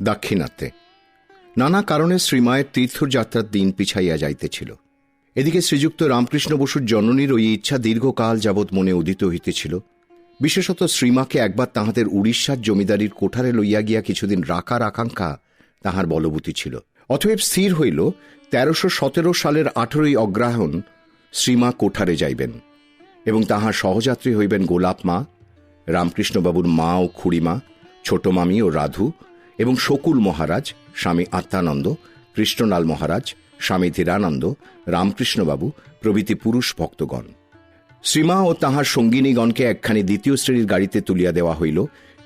দাক্ষিণাত্যে নানা কারণে শ্রীমায়ের তীর্থযাত্রার দিন পিছাইয়া যাইতেছিল। এদিকে শ্রীযুক্ত রামকৃষ্ণ বসুর জননীর ওই ইচ্ছা দীর্ঘকাল যাবৎ মনে উদিত হইতেছিল। বিশেষত শ্রীমাকে একবার তাহাদের উড়িষ্যার জমিদারির কোঠারে লইয়া গিয়া কিছুদিন রাখার আকাঙ্ক্ষা তাহার বলবতী ছিল। অতএব স্থির হইল 1317 সালের 18 অগ্রহায়ণ শ্রীমা কোঠারে যাইবেন এবং তাহার সহযাত্রী হইবেন গোলাপ মা, রামকৃষ্ণবাবুর মা ও খুড়িমা, ছোট মামি ও রাধু এবং শকুল মহারাজ, স্বামী আত্মানন্দ, কৃষ্ণলাল মহারাজ, স্বামী ধীরানন্দ, রামকৃষ্ণবাবু প্রভৃতি পুরুষ ভক্তগণ। শ্রীমা ও তাহার সঙ্গিনীগণকে একখানি দ্বিতীয় শ্রেণীর গাড়িতে তুলিয়া দেওয়া হইল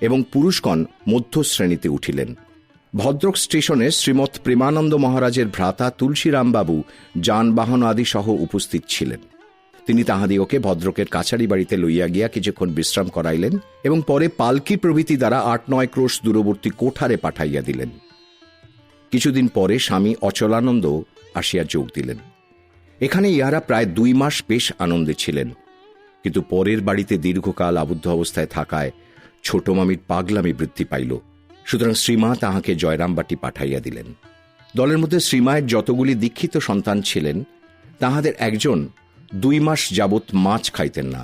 এবং পুরুষগণ মধ্য শ্রেণীতে উঠিলেন। ভদ্রক স্টেশনে শ্রীমৎ প্রেমানন্দ মহারাজের ভ্রাতা তুলসীরামবাবু যানবাহন আদি সহ উপস্থিত ছিলেন। তিনি তাহাদিওকে ভদ্রকের কাছারি বাড়িতে লইয়া গিয়া কিছুক্ষণ বিশ্রাম করাইলেন এবং পরে পালকি প্রভৃতি দ্বারা 8-9 ক্রোশ দূরবর্তী কোঠারে পাঠাইয়া দিলেন। কিছুদিন পরে স্বামী অচলানন্দ আসিয়া যোগ দিলেন। এখানে ইহারা প্রায় 2 মাস বেশ আনন্দে ছিলেন, কিন্তু পরের বাড়িতে দীর্ঘকাল আবদ্ধ অবস্থায় থাকায় ছোট মামির পাগলামি বৃদ্ধি পাইল। সুতরাং শ্রীমা তাহাকে জয়রামবাটি পাঠাইয়া দিলেন। দলের মধ্যে শ্রীমায়ের যতগুলি দীক্ষিত সন্তান ছিলেন তাহাদের একজন 2 মাস যাবৎ মাছ খাইতেন না।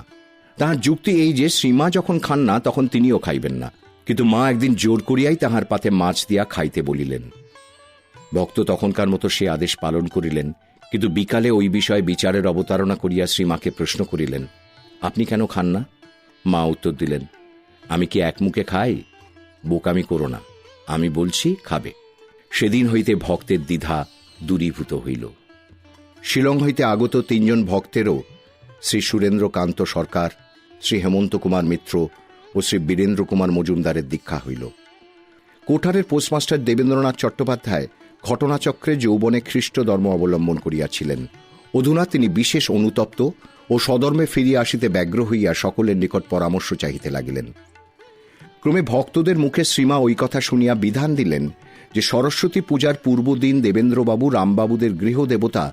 তাহার যুক্তি এই যে শ্রীমা যখন খান না তখন তিনিও খাইবেন না, কিন্তু মা একদিন জোর করিয়াই তাহার পাতে মাছ দিয়া খাইতে বলিলেন। ভক্ত তখনকার মতো সে আদেশ পালন করিলেন, কিন্তু বিকালে ওই বিষয়ে বিচারের অবতারণা করিয়া শ্রীমাকে প্রশ্ন করিলেন, আপনি কেন খান না? মা উত্তর দিলেন, আমি কি এক মুখে খাই? বোকামি করো না, আমি বলছি খাবে। সেদিন হইতে ভক্তের দ্বিধা দূরীভূত হইল। শিলং হইতে আগত 3 জন ভক্তেরও শ্রী সুরেন্দ্রকান্ত সরকার, শ্রী হেমন্ত কুমার মিত্র ও শ্রী বীরেন্দ্র কুমার মজুমদারের দীক্ষা হইল। কোঠারের পোস্টমাস্টার দেবেন্দ্রনাথ চট্টোপাধ্যায় ঘটনাচক্রে যৌবনে খ্রিস্ট ধর্ম অবলম্বন করিয়াছিলেন। অধুনা তিনি বিশেষ অনুতপ্ত ও স্বধর্মে ফিরিয়া আসিতে ব্যগ্র হইয়া সকলের নিকট পরামর্শ চাহিতে লাগিলেন। ক্রমে ভক্তদের মুখে শ্রীমা ওই কথা শুনিয়া বিধান দিলেন যে সরস্বতী পূজার পূর্বদিন দেবেন্দ্রবাবু রামবাবুদের গৃহদেবতা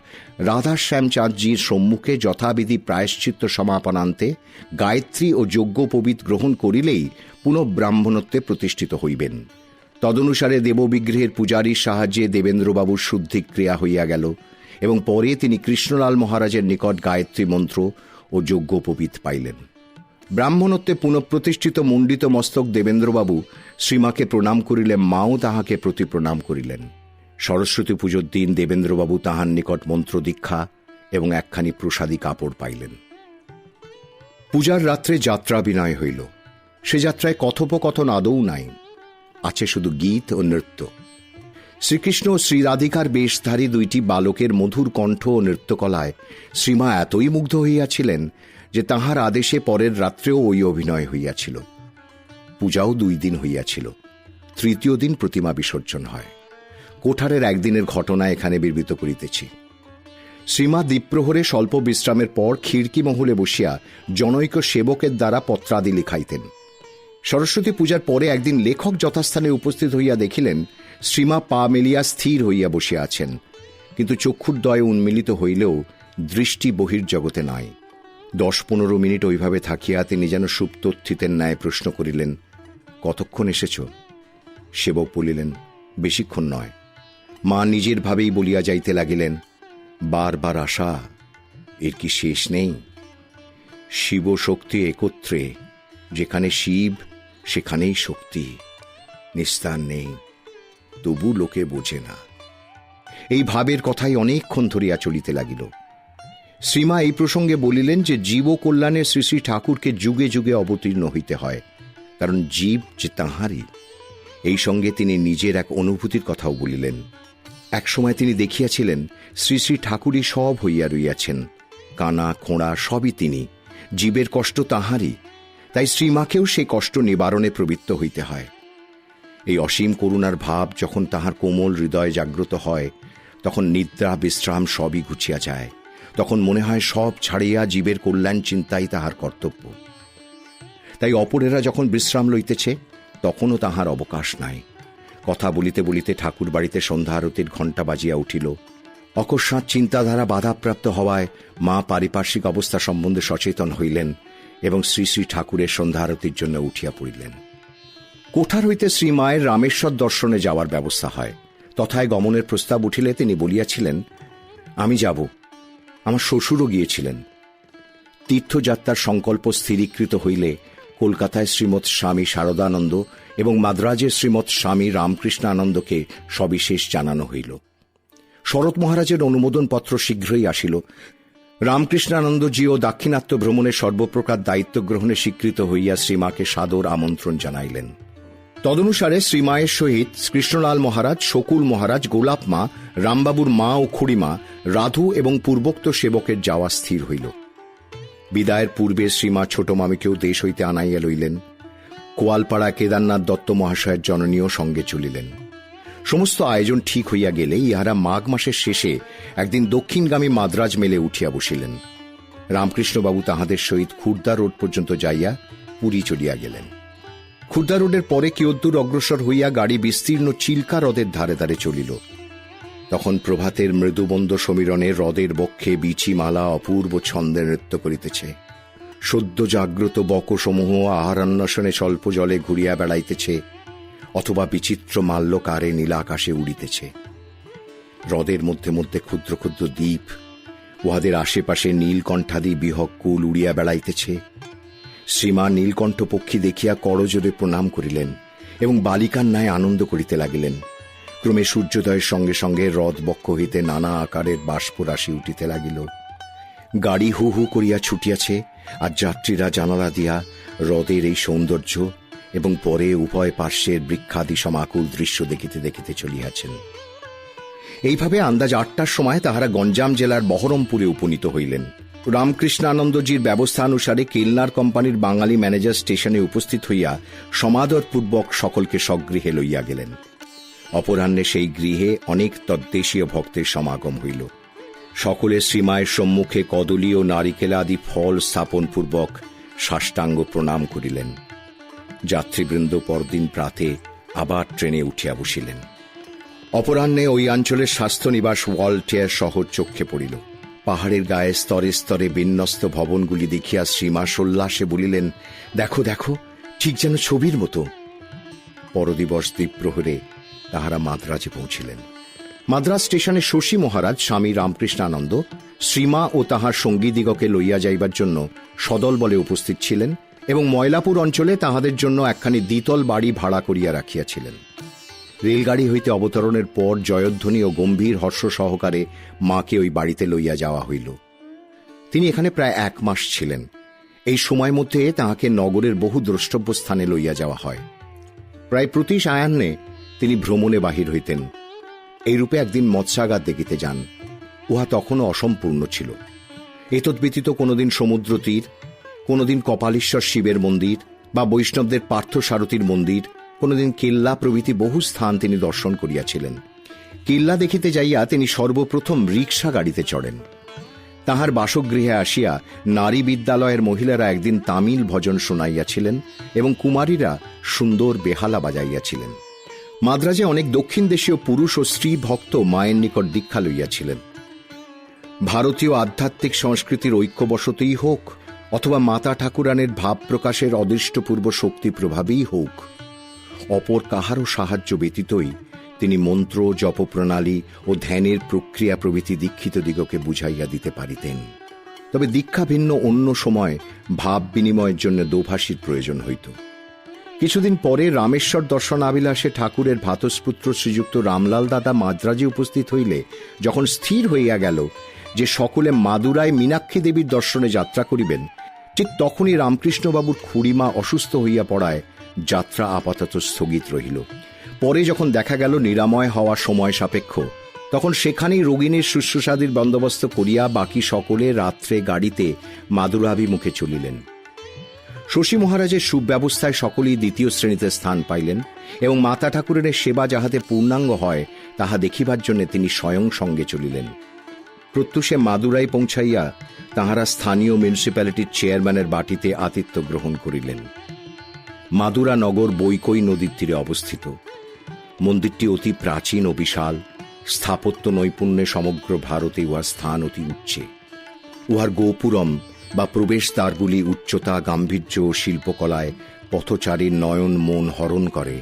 রাধাশ্যামচাঁদজির সম্মুখে যথাবিধি প্রায়শ্চিত্ত সমাপনান্তে গায়ত্রী ও যজ্ঞোপবীত গ্রহণ করিলেই পুনঃব্রাহ্মণত্বে প্রতিষ্ঠিত হইবেন। তদনুসারে দেববিগ্রহের পূজারীর সাহায্যে দেবেন্দ্রবাবুর শুদ্ধি ক্রিয়া হইয়া গেল এবং পরে তিনি কৃষ্ণলাল মহারাজের নিকট গায়ত্রী মন্ত্র ও যজ্ঞোপবীত পাইলেন। ব্রাহ্মণত্বে পুনঃপ্রতিষ্ঠিত মুণ্ডিত মস্তক দেবেন্দ্রবাবু শ্রীমাকে প্রণাম করিলে মাও তাহাকে প্রতি প্রণাম করিলেন। সরস্বতী পুজোর দিন দেবেন্দ্রবাবু তাহার নিকট মন্ত্র দীক্ষা এবং একখানি প্রসাদী কাপড় পাইলেন। পূজার রাত্রে যাত্রাভিনয় হইল। সে যাত্রায় কথোপকথন আদৌ নাই, আছে শুধু গীত ও নৃত্য। শ্রীকৃষ্ণ ও শ্রীরাধিকার বেশধারী 2টি বালকের মধুর কণ্ঠ ও নৃত্যকলায় শ্রীমা এতই মুগ্ধ হইয়াছিলেন যে তাহার আদেশে পরের রাত্রেও ওই অভিনয় হইয়াছিল। পূজাও 2 দিন হইয়াছিল। 3য় দিন প্রতিমা বিসর্জন হয়। কোঠারের একদিনের ঘটনা এখানে বিবৃত করিতেছি। শ্রীমা দ্বীপ্রহরে স্বল্প বিশ্রামের পর খিড়কি মহলে বসিয়া জনৈক সেবকের দ্বারা পত্রাদি লিখাইতেন। সরস্বতী পূজার পরে একদিন লেখক যথাস্থানে উপস্থিত হইয়া দেখিলেন শ্রীমা পা মেলিয়া স্থির হইয়া বসিয়া আছেন, কিন্তু চক্ষুর্দয়ে উন্মিলিত হইলেও দৃষ্টি বহির্জগতে নাই। 10-15 মিনিট ওইভাবে থাকিয়া তিনি যেন সুপ্তস্থিতের ন্যায় প্রশ্ন করিলেন, কতক্ষণ এসেছ? সেবক বলিলেন, বেশিক্ষণ নয়। মা নিজের ভাবেই বলিয়া যাইতে লাগিলেন, বারবার আসা, এর কি শেষ নেই? শিব শক্তি একত্রে, যেখানে শিব সেখানেই শক্তি, নিস্তার নেই, তবু লোকে বোঝে না। এই ভাবের কথাই অনেকক্ষণ ধরিয়া চলিতে লাগিল। শ্রীমা এই প্রসঙ্গে বলিলেন যে জীব কল্যাণে শ্রী শ্রী ঠাকুরকে যুগে যুগে অবতীর্ণ হইতে হয়, কারণ জীব যে তাঁহারই। এই সঙ্গে তিনি নিজের এক অনুভূতির কথাও বলিলেন। এক সময় তিনি দেখিয়াছিলেন শ্রী শ্রী ঠাকুরই সব হইয়া রইয়াছেন, কানা খোঁড়া সবই তিনি, জীবের কষ্ট তাঁহারই। তাই শ্রীমাকেও সেই কষ্ট নিবারণে প্রবৃত্ত হইতে হয়। এই অসীম করুণার ভাব যখন তাহার কোমল হৃদয়ে জাগ্রত হয়, তখন নিদ্রা বিশ্রাম সবই ঘুচিয়া যায়। তখন মনে হয় সব ছাড়িয়া জীবের কল্যাণ চিন্তাই তাহার কর্তব্য। তাই অপরেরা যখন বিশ্রাম লইতেছে তখনও তাহার অবকাশ নাই। কথা বলিতে বলিতে ঠাকুর বাড়িতে সন্ধ্যা আরতির ঘণ্টা বাজিয়া উঠিল। অকস্মাৎ চিন্তাধারা বাধাপ্রাপ্ত হওয়ায় মা পারিপার্শ্বিক অবস্থা সম্বন্ধে সচেতন হইলেন এবং শ্রী শ্রী ঠাকুরের সন্ধ্যা আরতির জন্য উঠিয়া পড়িলেন। কোঠার হইতে শ্রীমায়ের রামেশ্বর দর্শনে যাওয়ার ব্যবস্থা হয়। তথায় গমনের প্রস্তাব উঠিলে তিনি বলিয়াছিলেন, আমি যাব। আমার শ্বশুরও গিয়েছিলেন। তীর্থযাত্রার সংকল্প স্থিরীকৃত হইলে কলকাতায় শ্রীমৎ স্বামী শারদানন্দ এবং মাদ্রাজের শ্রীমৎ স্বামী রামকৃষ্ণানন্দকে সবিশেষ জানানো হইল। শরৎ মহারাজের অনুমোদনপত্র শীঘ্রই আসিল। রামকৃষ্ণানন্দজিও দাক্ষিণাত্য ভ্রমণের সর্বপ্রকার দায়িত্ব গ্রহণে স্বীকৃত হইয়া শ্রীমাকে সাদর আমন্ত্রণ জানাইলেন। তদনুসারে শ্রীমায়ের সহিত কৃষ্ণলাল মহারাজ, শকুল মহারাজ, গোলাপ মা, রামবাবুর মা ও খুড়িমা, রাধু এবং পূর্বোক্ত সেবকের যাওয়া স্থির হইল। বিদায়ের পূর্বে শ্রীমা ছোট মামিকেও দেশ হইতে আনাইয়া লইলেন। কোয়ালপাড়া কেদারনাথ দত্ত মহাশয়ের জননীয় সঙ্গে চলিলেন। সমস্ত আয়োজন ঠিক হইয়া গেলে ইহারা মাঘ মাসের শেষে একদিন দক্ষিণগামী মাদ্রাজ মেলে উঠিয়া বসিলেন। রামকৃষ্ণবাবু তাহাদের সহিত খুর্দা রোড পর্যন্ত যাইয়া পুরী চলিয়া গেলেন। খুর্দা রোডের পরে কিয়দ্দূর অগ্রসর হইয়া গাড়ি বিস্তীর্ণ চিল্কা হ্রদের ধারে ধারে চলিল। তখন প্রভাতের মৃদুবন্দ সমীরণে হ্রদের বক্ষে বিচিমালা অপূর্ব ছন্দে নৃত্য করিতেছে। সদ্য জাগ্রত বকসমূহ আহারান্বেষণে স্বল্প জলে ঘুরিয়া বেড়াইতেছে, অথবা বিচিত্র মাল্যকারে নীলাকাশে উড়িতেছে। হ্রদের মধ্যে মধ্যে ক্ষুদ্র ক্ষুদ্র দ্বীপ, উহাদের আশেপাশে নীলকণ্ঠাদি বিহক কুল উড়িয়া বেড়াইতেছে। শ্রীমা নীলকণ্ঠ পক্ষী দেখিয়া করজোরে প্রণাম করিলেন এবং বালিকার ন্যায় আনন্দ করিতে লাগিলেন। ক্রমে সূর্যোদয়ের সঙ্গে সঙ্গে হ্রদ বক্ষ হইতে নানা আকারের বাষ্প রাশি উঠিতে লাগিল। গাড়ি হু হু করিয়া ছুটিয়াছে, আর যাত্রীরা জানালা দিয়া হ্রদের এই সৌন্দর্য এবং পরে উভয় পার্শ্বের বৃক্ষাদি সমাকুল দৃশ্য দেখিতে দেখিতে চলিয়াছেন। এইভাবে আন্দাজ 8টার সময় তাহারা গঞ্জাম জেলার বহরমপুরে উপনীত হইলেন। রামকৃষ্ণানন্দজির ব্যবস্থানুসারে কেলনার কোম্পানির বাঙালি ম্যানেজার স্টেশনে উপস্থিত হইয়া সমাদরপূর্বক সকলকে স্বগৃহে লইয়া গেলেন। অপরাহ্নে সেই গৃহে অনেক তদ্দেশীয় ভক্তের সমাগম হইল। সকলে শ্রীমায়ের সম্মুখে কদলী ও নারিকেল আদি ফল স্থাপনপূর্বক সাষ্টাঙ্গ প্রণাম করিলেন। যাত্রীবৃন্দ পরদিন প্রাতে আবার ট্রেনে উঠিয়া বসিলেন। অপরাহ্নে ওই অঞ্চলের স্বাস্থ্যনিবাস ওয়ালটেয়ার শহর চক্ষে পড়িল। পাহাড়ের গায়ে স্তরে স্তরে বিন্যস্ত ভবনগুলি দেখিয়া শ্রীমা সোল্লাসে বলিলেন, দেখো দেখো, ঠিক যেন ছবির মতো। পরদিবস দ্বীপ্রহরে তাহারা মাদ্রাজে পৌঁছিলেন। মাদ্রাজ স্টেশনে শশী মহারাজ স্বামী রামকৃষ্ণানন্দ শ্রীমা ও তাহার সঙ্গীদিগকে লইয়া যাইবার জন্য সদল বলে উপস্থিত ছিলেন এবং ময়লাপুর অঞ্চলে তাহাদের জন্য একখানি দ্বিতল বাড়ি ভাড়া করিয়া রাখিয়াছিলেন। রেলগাড়ি হইতে অবতরণের পর জয়ধ্বনি ও গম্ভীর হর্ষ সহকারে মাকে ওই বাড়িতে লইয়া যাওয়া হইল। তিনি এখানে প্রায় 1 মাস ছিলেন। এই সময় মধ্যে তাহাকে নগরের বহু দ্রষ্টব্য স্থানে লইয়া যাওয়া হয়। প্রায় প্রতি সায়াহ্নে তিনি ভ্রমণে বাহির হইতেন। এইরূপে একদিন মৎস্যাগার দেখিতে যান। উহা তখনও অসম্পূর্ণ ছিল। এতদ্ব্যতীত কোনোদিন সমুদ্র তীর, কোনোদিন কপালেশ্বর শিবের মন্দির বা বৈষ্ণবদের পার্থসারথীর মন্দির, কোনোদিন কিল্লা প্রভৃতি বহু স্থান তিনি দর্শন করিয়াছিলেন। কিল্লা দেখিতে যাইয়া তিনি সর্বপ্রথম রিকশা গাড়িতে চড়েন। তাহার বাসগৃহে আসিয়া নারী বিদ্যালয়ের মহিলারা একদিন তামিল ভজন শোনাইয়াছিলেন এবং কুমারীরা সুন্দর বেহালা বাজাইয়াছিলেন। মাদ্রাজে অনেক দক্ষিণ দেশীয় পুরুষ ও স্ত্রী ভক্ত মায়ের নিকট দীক্ষা লইয়াছিলেন। ভারতীয় আধ্যাত্মিক সংস্কৃতির ঐক্যবশতই হোক অথবা মাতা ঠাকুরানের ভাব প্রকাশের অদৃষ্টপূর্ব শক্তি প্রভাবেই হোক, অপর কাহারও সাহায্য ব্যতীতই তিনি মন্ত্র, জপপ্রণালী ও ধ্যানের প্রক্রিয়া প্রভৃতি দীক্ষিত দিগকে বুঝাইয়া দিতে পারিতেন। তবে দীক্ষা ভিন্ন অন্য সময় ভাব বিনিময়ের জন্য দোভাষীর প্রয়োজন হইত। কিছুদিন পরে রামেশ্বর দর্শনাভিলাষে ঠাকুরের ভ্রাতুষ্পুত্র শ্রীযুক্ত রামলাল দাদা মাদ্রাজে উপস্থিত হইলে যখন স্থির হইয়া গেল যে সকলে মাদুরায় মীনাক্ষী দেবীর দর্শনে যাত্রা করিবেন, ঠিক তখনই রামকৃষ্ণবাবুর খুড়িমা অসুস্থ হইয়া পড়ায় যাত্রা আপাতত স্থগিত রহিল। পরে যখন দেখা গেল নিরাময় হওয়া সময় সাপেক্ষ, তখন সেখানেই রোগিণীর শুশ্রূষাদির বন্দোবস্ত করিয়া বাকি সকলে রাত্রে গাড়িতে মাদুরাভিমুখে চলিলেন। শশী মহারাজের সুব্যবস্থায় সকলেই দ্বিতীয় শ্রেণীতে স্থান পাইলেন এবং মাতা ঠাকুরের সেবা যাহাতে পূর্ণাঙ্গ হয় তাহা দেখিবার জন্য তিনি স্বয়ং সঙ্গে চলিলেন। প্রত্যুষে মাদুরাই পৌঁছাইয়া তাহারা স্থানীয় মিউনিসিপ্যালিটির চেয়ারম্যানের বাটিতে আতিথ্য গ্রহণ করিলেন। মাদুরা নগর বৈকই নদীর তীরে অবস্থিত। মন্দিরটি অতি প্রাচীন ও বিশাল। স্থাপত্য নৈপুণ্যে সমগ্র ভারতে উহার স্থান অতি উচ্চে। উহার গোপুরম বা প্রবেশদ্বারগুলি উচ্চতা, গাম্ভীর্য ও শিল্পকলায় পথচারীর নয়ন মন হরণ করে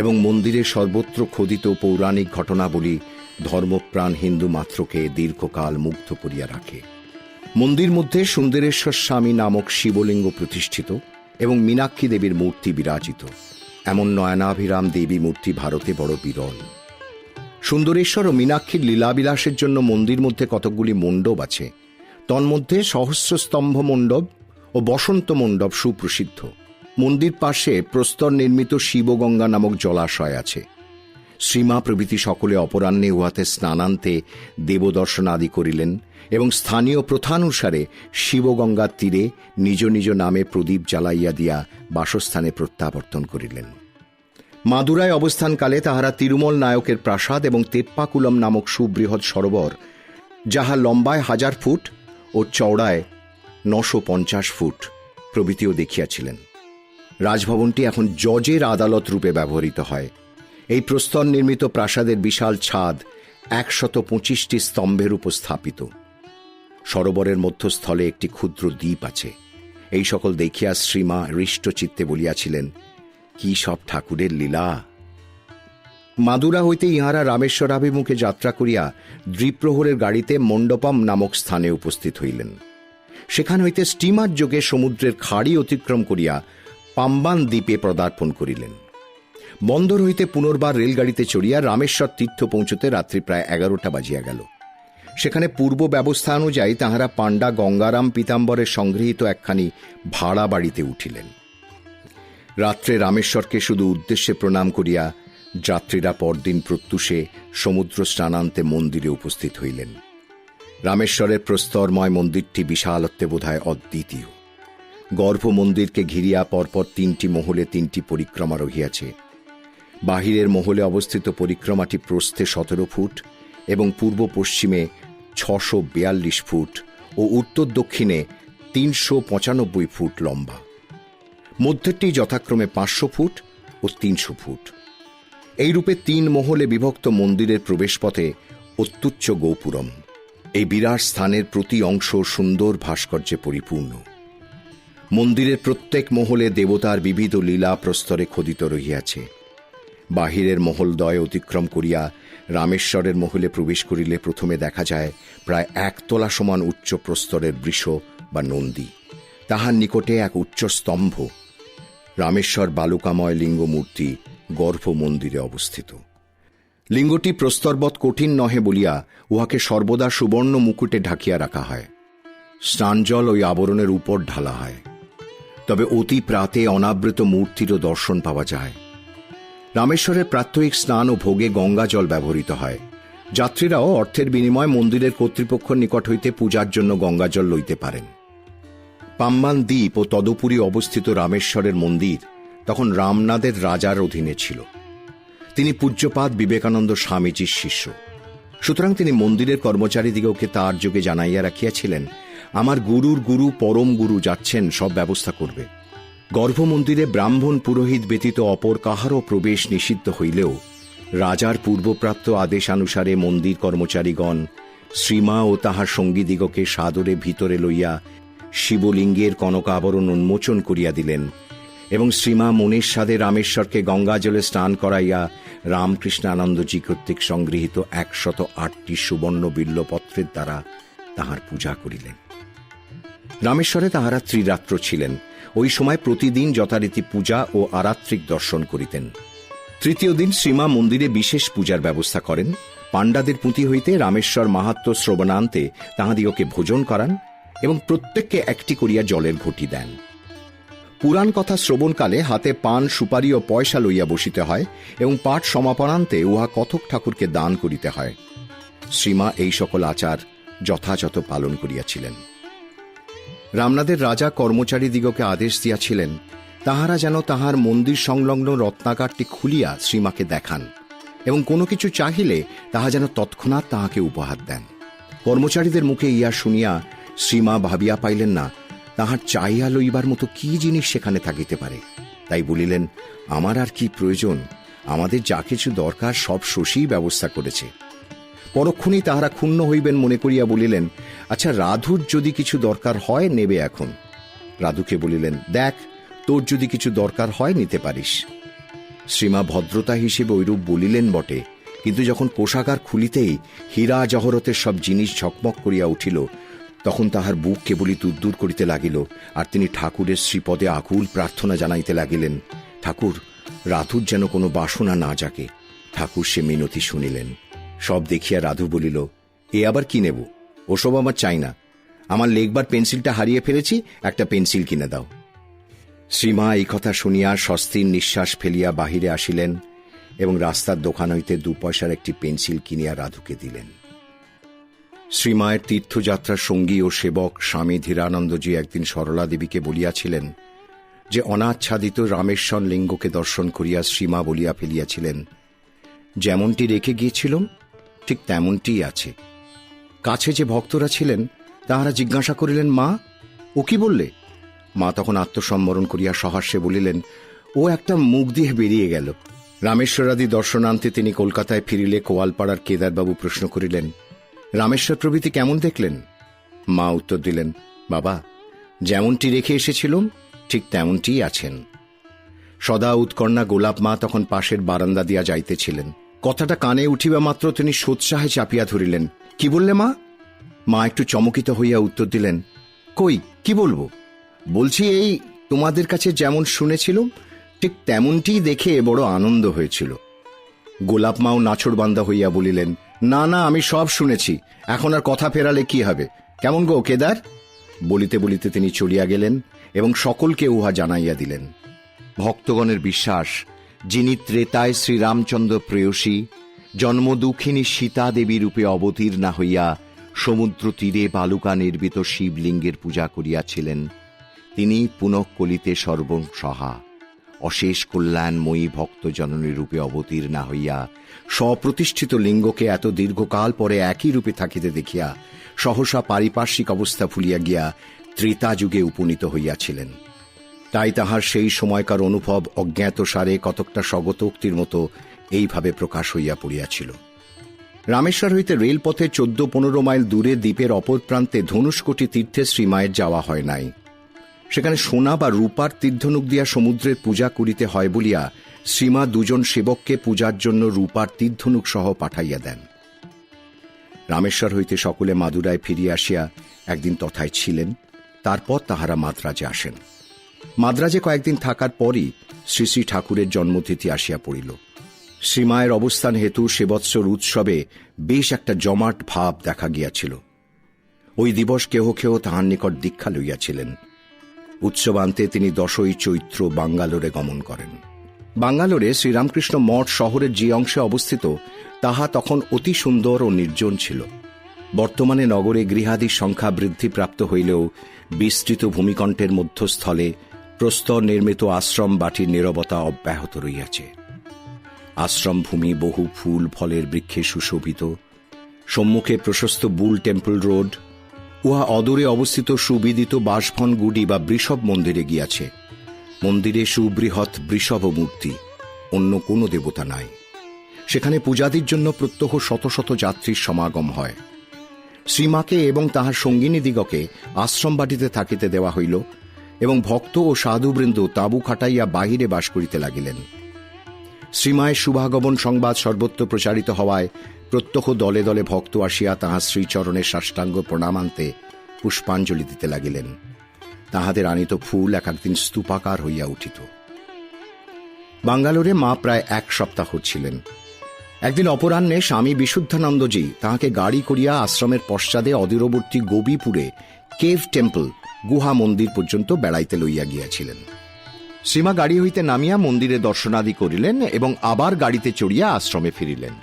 এবং মন্দিরের সর্বত্র খোদিত পৌরাণিক ঘটনাবলী ধর্মপ্রাণ হিন্দু মাত্রকে দীর্ঘকাল মুগ্ধ করিয়া রাখে। মন্দির মধ্যে সুন্দরেশ্বর স্বামী নামক শিবলিঙ্গ প্রতিষ্ঠিত এবং মীনাক্ষী দেবীর মূর্তি বিরাজিত। এমন নয়নাভিরাম দেবী মূর্তি ভারতে বড় বিরল। সুন্দরেশ্বর ও মীনাক্ষীর লীলাবিলাসের জন্য মন্দির মধ্যে কতকগুলি মণ্ডপ আছে। তন্মধ্যে সহস্রস্তম্ভ মণ্ডপ ও বসন্ত মণ্ডপ সুপ্রসিদ্ধ। মন্দির পাশে প্রস্তর নির্মিত শিবগঙ্গা নামক জলাশয় আছে। শ্রীমা প্রভৃতি সকলে অপরাহ্নে উহাতে স্নানান্তে দেবদর্শন আদি করিলেন এবং স্থানীয় প্রথানুসারে শিবগঙ্গার তীরে নিজ নিজ নামে প্রদীপ জ্বালাইয়া দিয়া বাসস্থানে প্রত্যাবর্তন করিলেন। মাদুরায় অবস্থানকালে তাহারা তিরুমল নায়কের প্রাসাদ এবং তেপ্পাকুলম নামক সুবৃহৎ সরোবর, যাহা লম্বায় 1000 ফুট ও চওড়ায় 950 ফুট প্রভৃতিও দেখিয়াছিলেন। রাজভবনটি এখন জজের আদালত রূপে ব্যবহৃত হয়। এই প্রস্তর নির্মিত প্রাসাদের বিশাল ছাদ 125টি স্তম্ভের উপর স্থাপিত। সরোবরের মধ্যস্থলে একটি ক্ষুদ্র দ্বীপ আছে। এই সকল দেখিয়া শ্রীমা হৃষ্টচিত্তে বলিয়াছিলেন, কি সব ঠাকুরের লীলা! মাদুরা হইতে ইহারা রামেশ্বরাভিমুখে যাত্রা করিয়া দ্বিপ্রহরের গাড়িতে মণ্ডপম নামক স্থানে উপস্থিত হইলেন। সেখান হইতে স্টিমার যোগে সমুদ্রের খাড়ি অতিক্রম করিয়া পাম্বান দ্বীপে পদার্পণ করিলেন। বন্দর হইতে পুনর্বার রেলগাড়িতে চড়িয়া রামেশ্বর তীর্থ পৌঁছতে রাত্রি প্রায় 11টা বাজিয়া গেল। সেখানে পূর্ব ব্যবস্থা অনুযায়ী তাহারা পাণ্ডা গঙ্গারাম পীতাম্বরের সংগৃহীত একখানি ভাড়া বাড়িতে উঠিলেন। রাত্রে রামেশ্বরকে শুধু উদ্দেশ্যে প্রণাম করিয়া যাত্রীরা পরদিন প্রত্যুষে সমুদ্র স্নানান্তে মন্দিরে উপস্থিত হইলেন। রামেশ্বরের প্রস্তরময় মন্দিরটি বিশালত্বে বোধহয় অদ্বিতীয়। গর্ভ মন্দিরকে ঘিরিয়া পরপর 3টি মহলে 3টি পরিক্রমা রহিয়াছে। বাহিরের মহলে অবস্থিত পরিক্রমাটি প্রস্থে 17 ফুট এবং পূর্ব পশ্চিমে 642 ফুট ও উত্তর দক্ষিণে 395 ফুট লম্বা। মধ্যেরটি যথাক্রমে 500 ফুট ও 300 ফুট। এইরূপে 3 মহলে বিভক্ত মন্দিরের প্রবেশপথে অত্যুচ্চ গোপুরম। এই বিরাট স্থানের প্রতি অংশ সুন্দর ভাস্কর্যে পরিপূর্ণ। মন্দিরের প্রত্যেক মহলে দেবতার বিবিধ লীলা প্রস্তরে খোদিত রহিয়াছে। বাহিরের মহলদ্বয় অতিক্রম করিয়া রামেশ্বরের মহলে প্রবেশ করিলে প্রথমে দেখা যায় প্রায় 1 তোলা সমান উচ্চ প্রস্তরের বৃষ বা নন্দী। তাহার নিকটে এক উচ্চ স্তম্ভ। রামেশ্বর বালুকাময় লিঙ্গ মূর্তি গর্ভ মন্দিরে অবস্থিত। লিঙ্গটি প্রস্তরবৎ কঠিন নহে বলিয়া উহাকে সর্বদা সুবর্ণ মুকুটে ঢাকিয়া রাখা হয়। স্নানজল ওই আবরণের উপর ঢালা হয়। তবে অতি প্রাতে অনাবৃত মূর্তিরও দর্শন পাওয়া যায়। রামেশ্বরের প্রাত্যহিক স্নান ও ভোগে গঙ্গা জল ব্যবহৃত হয়। যাত্রীরাও অর্থের বিনিময়ে মন্দিরের কর্তৃপক্ষের নিকট হইতে পূজার জন্য গঙ্গা জল লইতে পারেন। পাম্বান দ্বীপ ও তদুপরি অবস্থিত রামেশ্বরের মন্দির তখন রামনাদের রাজার অধীনে ছিল। তিনি পূজ্যপাদ বিবেকানন্দ স্বামীজির শিষ্য। সুতরাং তিনি মন্দিরের কর্মচারীদিগকে তার যোগে জানাইয়া রাখিয়াছিলেন, আমার গুরুর গুরু পরম গুরু যাচ্ছেন, সব ব্যবস্থা করবে। গর্ভমন্দিরে ব্রাহ্মণ পুরোহিত ব্যতীত অপর কাহারও প্রবেশ নিষিদ্ধ হইলেও রাজার পূর্বপ্রাপ্ত আদেশানুসারে মন্দির কর্মচারীগণ শ্রীমা ও তাহার সঙ্গীদিগকে সাদরে ভিতরে লইয়া শিবলিঙ্গের কনকাবরণ উন্মোচন করিয়া দিলেন এবং শ্রীমা মনের সাথে রামেশ্বরকে গঙ্গা জলে স্নান করাইয়া রামকৃষ্ণানন্দজি কর্তৃক সংগৃহীত 108টি সুবর্ণ বিল্লপত্রের দ্বারা তাহার পূজা করিলেন। রামেশ্বরে তাহারা ত্রিরাত্র ছিলেন। ওই সময় প্রতিদিন যথারীতি পূজা ও আরাত্রিক দর্শন করিতেন। তৃতীয় দিন শ্রীমা মন্দিরে বিশেষ পূজার ব্যবস্থা করেন। পাণ্ডাদের পুঁথি হইতে রামেশ্বর মাহাত্ম্য শ্রবণান্তে তাহাদিগকে ভোজন করান এবং প্রত্যেককে একটি করিয়া জলের ঘটি দেন। পুরাণ কথা শ্রবণকালে হাতে পান, সুপারি ও পয়সা লইয়া বসিতে হয় এবং পাঠ সমাপনান্তে উহা কথক ঠাকুরকে দান করিতে হয়। শ্রীমা এই সকল আচার যথাযথ পালন করিয়াছিলেন। রামনাদের রাজা কর্মচারীদিগকে আদেশ দিয়াছিলেন, তাহারা যেন তাহার মন্দির সংলগ্ন রত্নাগারটি খুলিয়া শ্রীমাকে দেখান এবং কোনো কিছু চাহিলে তাহা যেন তৎক্ষণাৎ তাহাকে উপহার দেন। কর্মচারীদের মুখে ইয়া শুনিয়া শ্রীমা ভাবিয়া পাইলেন না তাহার চাহিয়া লইবার মতো কি জিনিস সেখানে থাকিতে পারে। তাই বলিলেন, আমার আর কি প্রয়োজন, আমাদের যা কিছু দরকার সব শশী ব্যবস্থা করেছে। পরক্ষণেই তাহারা ক্ষুণ্ণ হইবেন মনে করিয়া বলিলেন, আচ্ছা রাধুর যদি কিছু দরকার হয় নেবে এখন। রাধুকে বলিলেন, দেখ তোর যদি কিছু দরকার হয় নিতে পারিস। শ্রীমা ভদ্রতা হিসেবে ওইরূপ বলিলেন বটে, কিন্তু যখন কোষাগার খুলিতেই হীরা জহরতের সব জিনিস ঝকমক করিয়া উঠিল, তখন তাহার বুক কেবলই তুদ্দুর করিতে লাগিল, আর তিনি ঠাকুরের শ্রীপদে আকুল প্রার্থনা জানাইতে লাগিলেন, ঠাকুর, রাধুর যেন কোনো বাসনা না জাগে। ঠাকুর সে মিনতি শুনিলেন। সব দেখিয়া রাধু বলিল, এ আবার কি নেব? ওসব আমার চাই না। আমার লেখবার পেন্সিলটা হারিয়ে ফেলেছি, একটা পেন্সিল কিনে দাও। শ্রীমা এই কথা শুনিয়া স্বস্তির নিঃশ্বাস ফেলিয়া বাহিরে আসিলেন এবং রাস্তার দোকান হইতে 2 পয়সার একটি পেন্সিল কিনিয়া রাধুকে দিলেন। শ্রীমায়ের তীর্থযাত্রার সঙ্গী ও সেবক স্বামী ধীরানন্দজি একদিন সরলা দেবীকে বলিয়াছিলেন যে অনাচ্ছাদিত রামেশ্বর লিঙ্গকে দর্শন করিয়া শ্রীমা বলিয়া ফেলিয়াছিলেন, যেমনটি রেখে গিয়েছিলাম ঠিক তেমনটিই আছে। কাছে যে ভক্তরা ছিলেন তাহারা জিজ্ঞাসা করিলেন, মা, ও কি বললে? মা তখন আত্মসম্বরণ করিয়া সহাস্যে বলিলেন, ও একটা মুখ দিয়ে বেরিয়ে গেল। রামেশ্বরাদি দর্শনান্তে তিনি কলকাতায় ফিরিলে কোয়ালপাড়ার কেদারবাবু প্রশ্ন করিলেন, রামেশ্বর প্রভৃতি কেমন দেখলেন? মা উত্তর দিলেন, বাবা, যেমনটি রেখে এসেছিলাম ঠিক তেমনটিই আছেন। সদা উৎকর্ণা গোলাপ মা তখন পাশের বারান্দা দিয়া যাইতেছিলেন। কথাটা কানে উঠিবা মাত্র তিনি সোৎসাহে চাপিয়া ধরিলেন। কি বললে মা? মা একটু চমকিত হইয়া উত্তর দিলেন, কই, কি বলবো? বলছি, এই তোমাদের কাছে যেমন শুনেছিলাম ঠিক তেমনটিই দেখে বড় আনন্দ হয়েছিল। গোলাপ মাও নাছোড়বান্দা হইয়া বলিলেন, না না, আমি সব শুনেছি, এখন আর কথা ফেরালে কি হবে? কেমন গো কেদার? বলিতে বলিতে তিনি চলিয়া গেলেন এবং সকলকে উহা জানাইয়া দিলেন। ভক্তগণের বিশ্বাস, যিনি ত্রেতায় শ্রীরামচন্দ্র প্রেয়সী জন্মদুঃখিনী সীতা দেবী রূপে অবতীর্ণা হইয়া সমুদ্র তীরে বালুকা নির্মিত শিবলিঙ্গের পূজা করিয়াছিলেন, তিনি পুনঃকলিতে সর্বসহা অশেষ কল্যাণময়ী ভক্ত জননী রূপে অবতীর্ণা হইয়া স্বপ্রতিষ্ঠিত লিঙ্গকে এত দীর্ঘকাল পরে একই রূপে থাকিতে দেখিয়া সহসা পারিপার্শ্বিক অবস্থা ভুলিয়া গিয়া ত্রেতা যুগে উপনীত হইয়াছিলেন। তাই তাহার সেই সময়কার অনুভব অজ্ঞাতসারে কতকটা স্বগতোক্তির মতো এইভাবে প্রকাশ হইয়া পড়িয়াছিল। রামেশ্বর হইতে রেলপথে 14-15 মাইল দূরে দ্বীপের অপর প্রান্তে ধনুষ্কোটি তীর্থে শ্রীমায়ের যাওয়া হয় নাই। সেখানে সোনা বা রূপার তীর্ধনুক দিয়া সমুদ্রের পূজা করিতে হয় বলিয়া শ্রীমা 2 জন সেবককে পূজার জন্য রূপার তীর্ধনুক সহ পাঠাইয়া দেন। রামেশ্বর হইতে সকলে মাদুরায় ফিরিয়া আসিয়া একদিন তথায় ছিলেন। তারপর তাহারা মাদ্রাজে আসেন। মাদ্রাজে কয়েকদিন থাকার পরই শ্রী শ্রী ঠাকুরের জন্মতিথি আসিয়া পড়িল। শ্রীমায়ের অবস্থান হেতু সে বৎসর উৎসবে বেশ একটা জমাট ভাব দেখা গিয়াছিল। ওই দিবস কেহ কেহ তাহার নিকট দীক্ষা লইয়াছিলেন। উৎসবান্তে তিনি 10ই চৈত্র বাঙ্গালোরে গমন করেন। বাঙ্গালোরে শ্রীরামকৃষ্ণ মঠ শহরের যে অংশে অবস্থিত তাহা তখন অতি সুন্দর ও নির্জন ছিল। বর্তমানে নগরে গৃহাদির সংখ্যা বৃদ্ধিপ্রাপ্ত হইলেও বিস্তৃত ভূমিকণ্ঠের মধ্যস্থলে প্রস্তর নির্মিত আশ্রম বাটির নীরবতা অব্যাহত রইয়াছে। আশ্রম ভূমি বহু ফুল ফলের বৃক্ষে সুশোভিত। সম্মুখে প্রশস্ত বুল টেম্পল রোড, উহা অদূরে অবস্থিত সুবিদিত বাসভন গুডি বা বৃষভ মন্দিরে গিয়াছে। মন্দিরে সুবৃহৎ বৃষভ মূর্তি, অন্য কোনো দেবতা নাই। সেখানে পূজাদির জন্য প্রত্যহ শত শত যাত্রীর সমাগম হয়। শ্রীমাকে এবং তাহার সঙ্গিনীদিগকে আশ্রম বাটিতে থাকিতে দেওয়া হইল এবং ভক্ত ও সাধুবৃন্দ তাঁবু খাটাইয়া বাহিরে বাস করিতে লাগিলেন। শ্রীমায়ের শুভাগমন সংবাদ সর্বত্র প্রচারিত হওয়ায় প্রত্যহ দলে দলে ভক্ত আসিয়া তাহার শ্রীচরণে সাষ্টাঙ্গ প্রণামান্তে পুষ্পাঞ্জলি দিতে লাগিলেন। তাহাদের আনিত ফুল এক একদিন স্তূপাকার হইয়া উঠিত। বাঙ্গালোরে মা প্রায় 1 সপ্তাহ ছিলেন। একদিন অপরাহ্নে স্বামী বিশুদ্ধানন্দজি তাহাকে গাড়ি করিয়া আশ্রমের পশ্চাদে অদূরবর্তী গোবীপুরে কেভ টেম্পল গুহা মন্দির পর্যন্ত বেড়াইতে লইয়া গিয়াছিলেন। শ্রীমা গাড়ি হইতে নামিয়া মন্দিরে দর্শনাদি করিলেন এবং আবার গাড়িতে চড়িয়া আশ্রমে ফিরিলেন।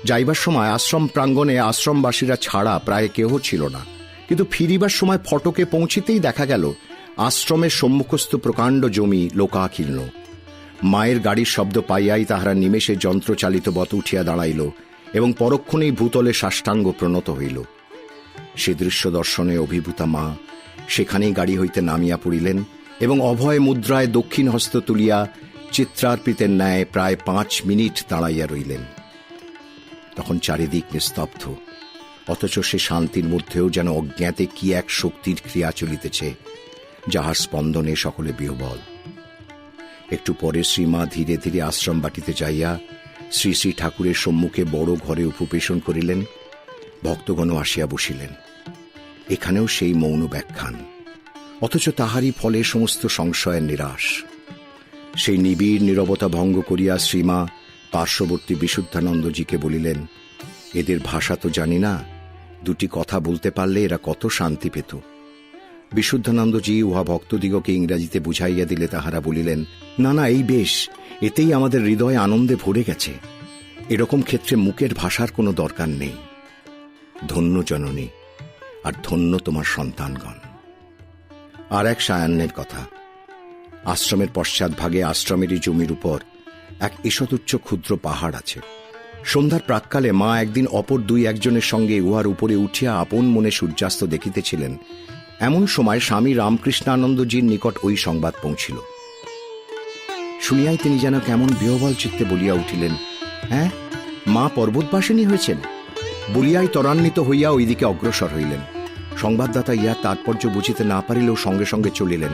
যাইবার সময় আশ্রম প্রাঙ্গণে আশ্রমবাসীরা ছাড়া প্রায় কেহ ছিল না, কিন্তু ফিরিবার সময় ফটকে পৌঁছিতেই দেখা গেল আশ্রমের সম্মুখস্থ প্রকাণ্ড জমি লোকাকীর্ণ। মায়ের গাড়ির শব্দ পাইয়াই তাহারা নিমেষে যন্ত্রচালিত বত উঠিয়া দাঁড়াইল এবং পরক্ষণেই ভূতলে সাষ্টাঙ্গ প্রণত হইল। সে দৃশ্য দর্শনে অভিভূতা মা সেখানেই গাড়ি হইতে নামিয়া পড়িলেন এবং অভয় মুদ্রায় দক্ষিণ হস্ত তুলিয়া চিত্রার্পিতের ন্যায় প্রায় 5 মিনিট দাঁড়াইয়া রইলেন। তখন চারিদিক নিস্তব্ধ, অথচ সে শান্তির মধ্যেও যেন অজ্ঞাতে কি এক শক্তির ক্রিয়া চলিতেছে, যাহার স্পন্দনে সকলে বিহ্বল। একটু পরে শ্রীমা ধীরে ধীরে আশ্রম বাটিতে যাইয়া শ্রী শ্রী ঠাকুরের সম্মুখে বড় ঘরে উপবেশন করিলেন। ভক্তগণ আসিয়া বসিলেন। এখানেও সেই মৌন ব্যাখ্যান, অথচ তাহারই ফলে সমস্ত সংশয়ের নিরাশ। সেই নিবিড় নীরবতা ভঙ্গ করিয়া শ্রীমা পার্শ্ববর্তী বিশুদ্ধানন্দজিকে বলিলেন, এদের ভাষা তো জানি না, দুটি কথা বলতে পারলে এরা কত শান্তি পেত। বিশুদ্ধানন্দজি উহা ভক্তদিগকে ইংরাজিতে বুঝাইয়া দিলে তাহারা বলিলেন, না না, এই বেশ, এতেই আমাদের হৃদয় আনন্দে ভরে গেছে। এরকম ক্ষেত্রে মুখের ভাষার কোনো দরকার নেই। ধন্য জননী, আর ধন্য তোমার সন্তানগণ। আর এক সায়াহ্নের কথা। আশ্রমের পশ্চাৎভাগে আশ্রমেরই জমির উপর এক ঈষদুচ্চ ক্ষুদ্র পাহাড় আছে। সন্ধ্যার প্রাক্কালে মা একদিন অপর দুই একজনের সঙ্গে উহার উপরে উঠিয়া আপন মনে সূর্যাস্ত দেখিতেছিলেন। এমন সময় স্বামী রামকৃষ্ণানন্দজির নিকট ওই সংবাদ পৌঁছিল। শুনিয়াই তিনি যেন কেমন বিহ্বল চিত্তে বলিয়া উঠিলেন, হ্যাঁ, মা পর্বতবাসিনী হয়েছেন? বলিয়াই ত্বরান্বিত হইয়া ওইদিকে অগ্রসর হইলেন। সংবাদদাতা ইহার তাৎপর্য বুঝিতে না পারিলেও সঙ্গে সঙ্গে চলিলেন।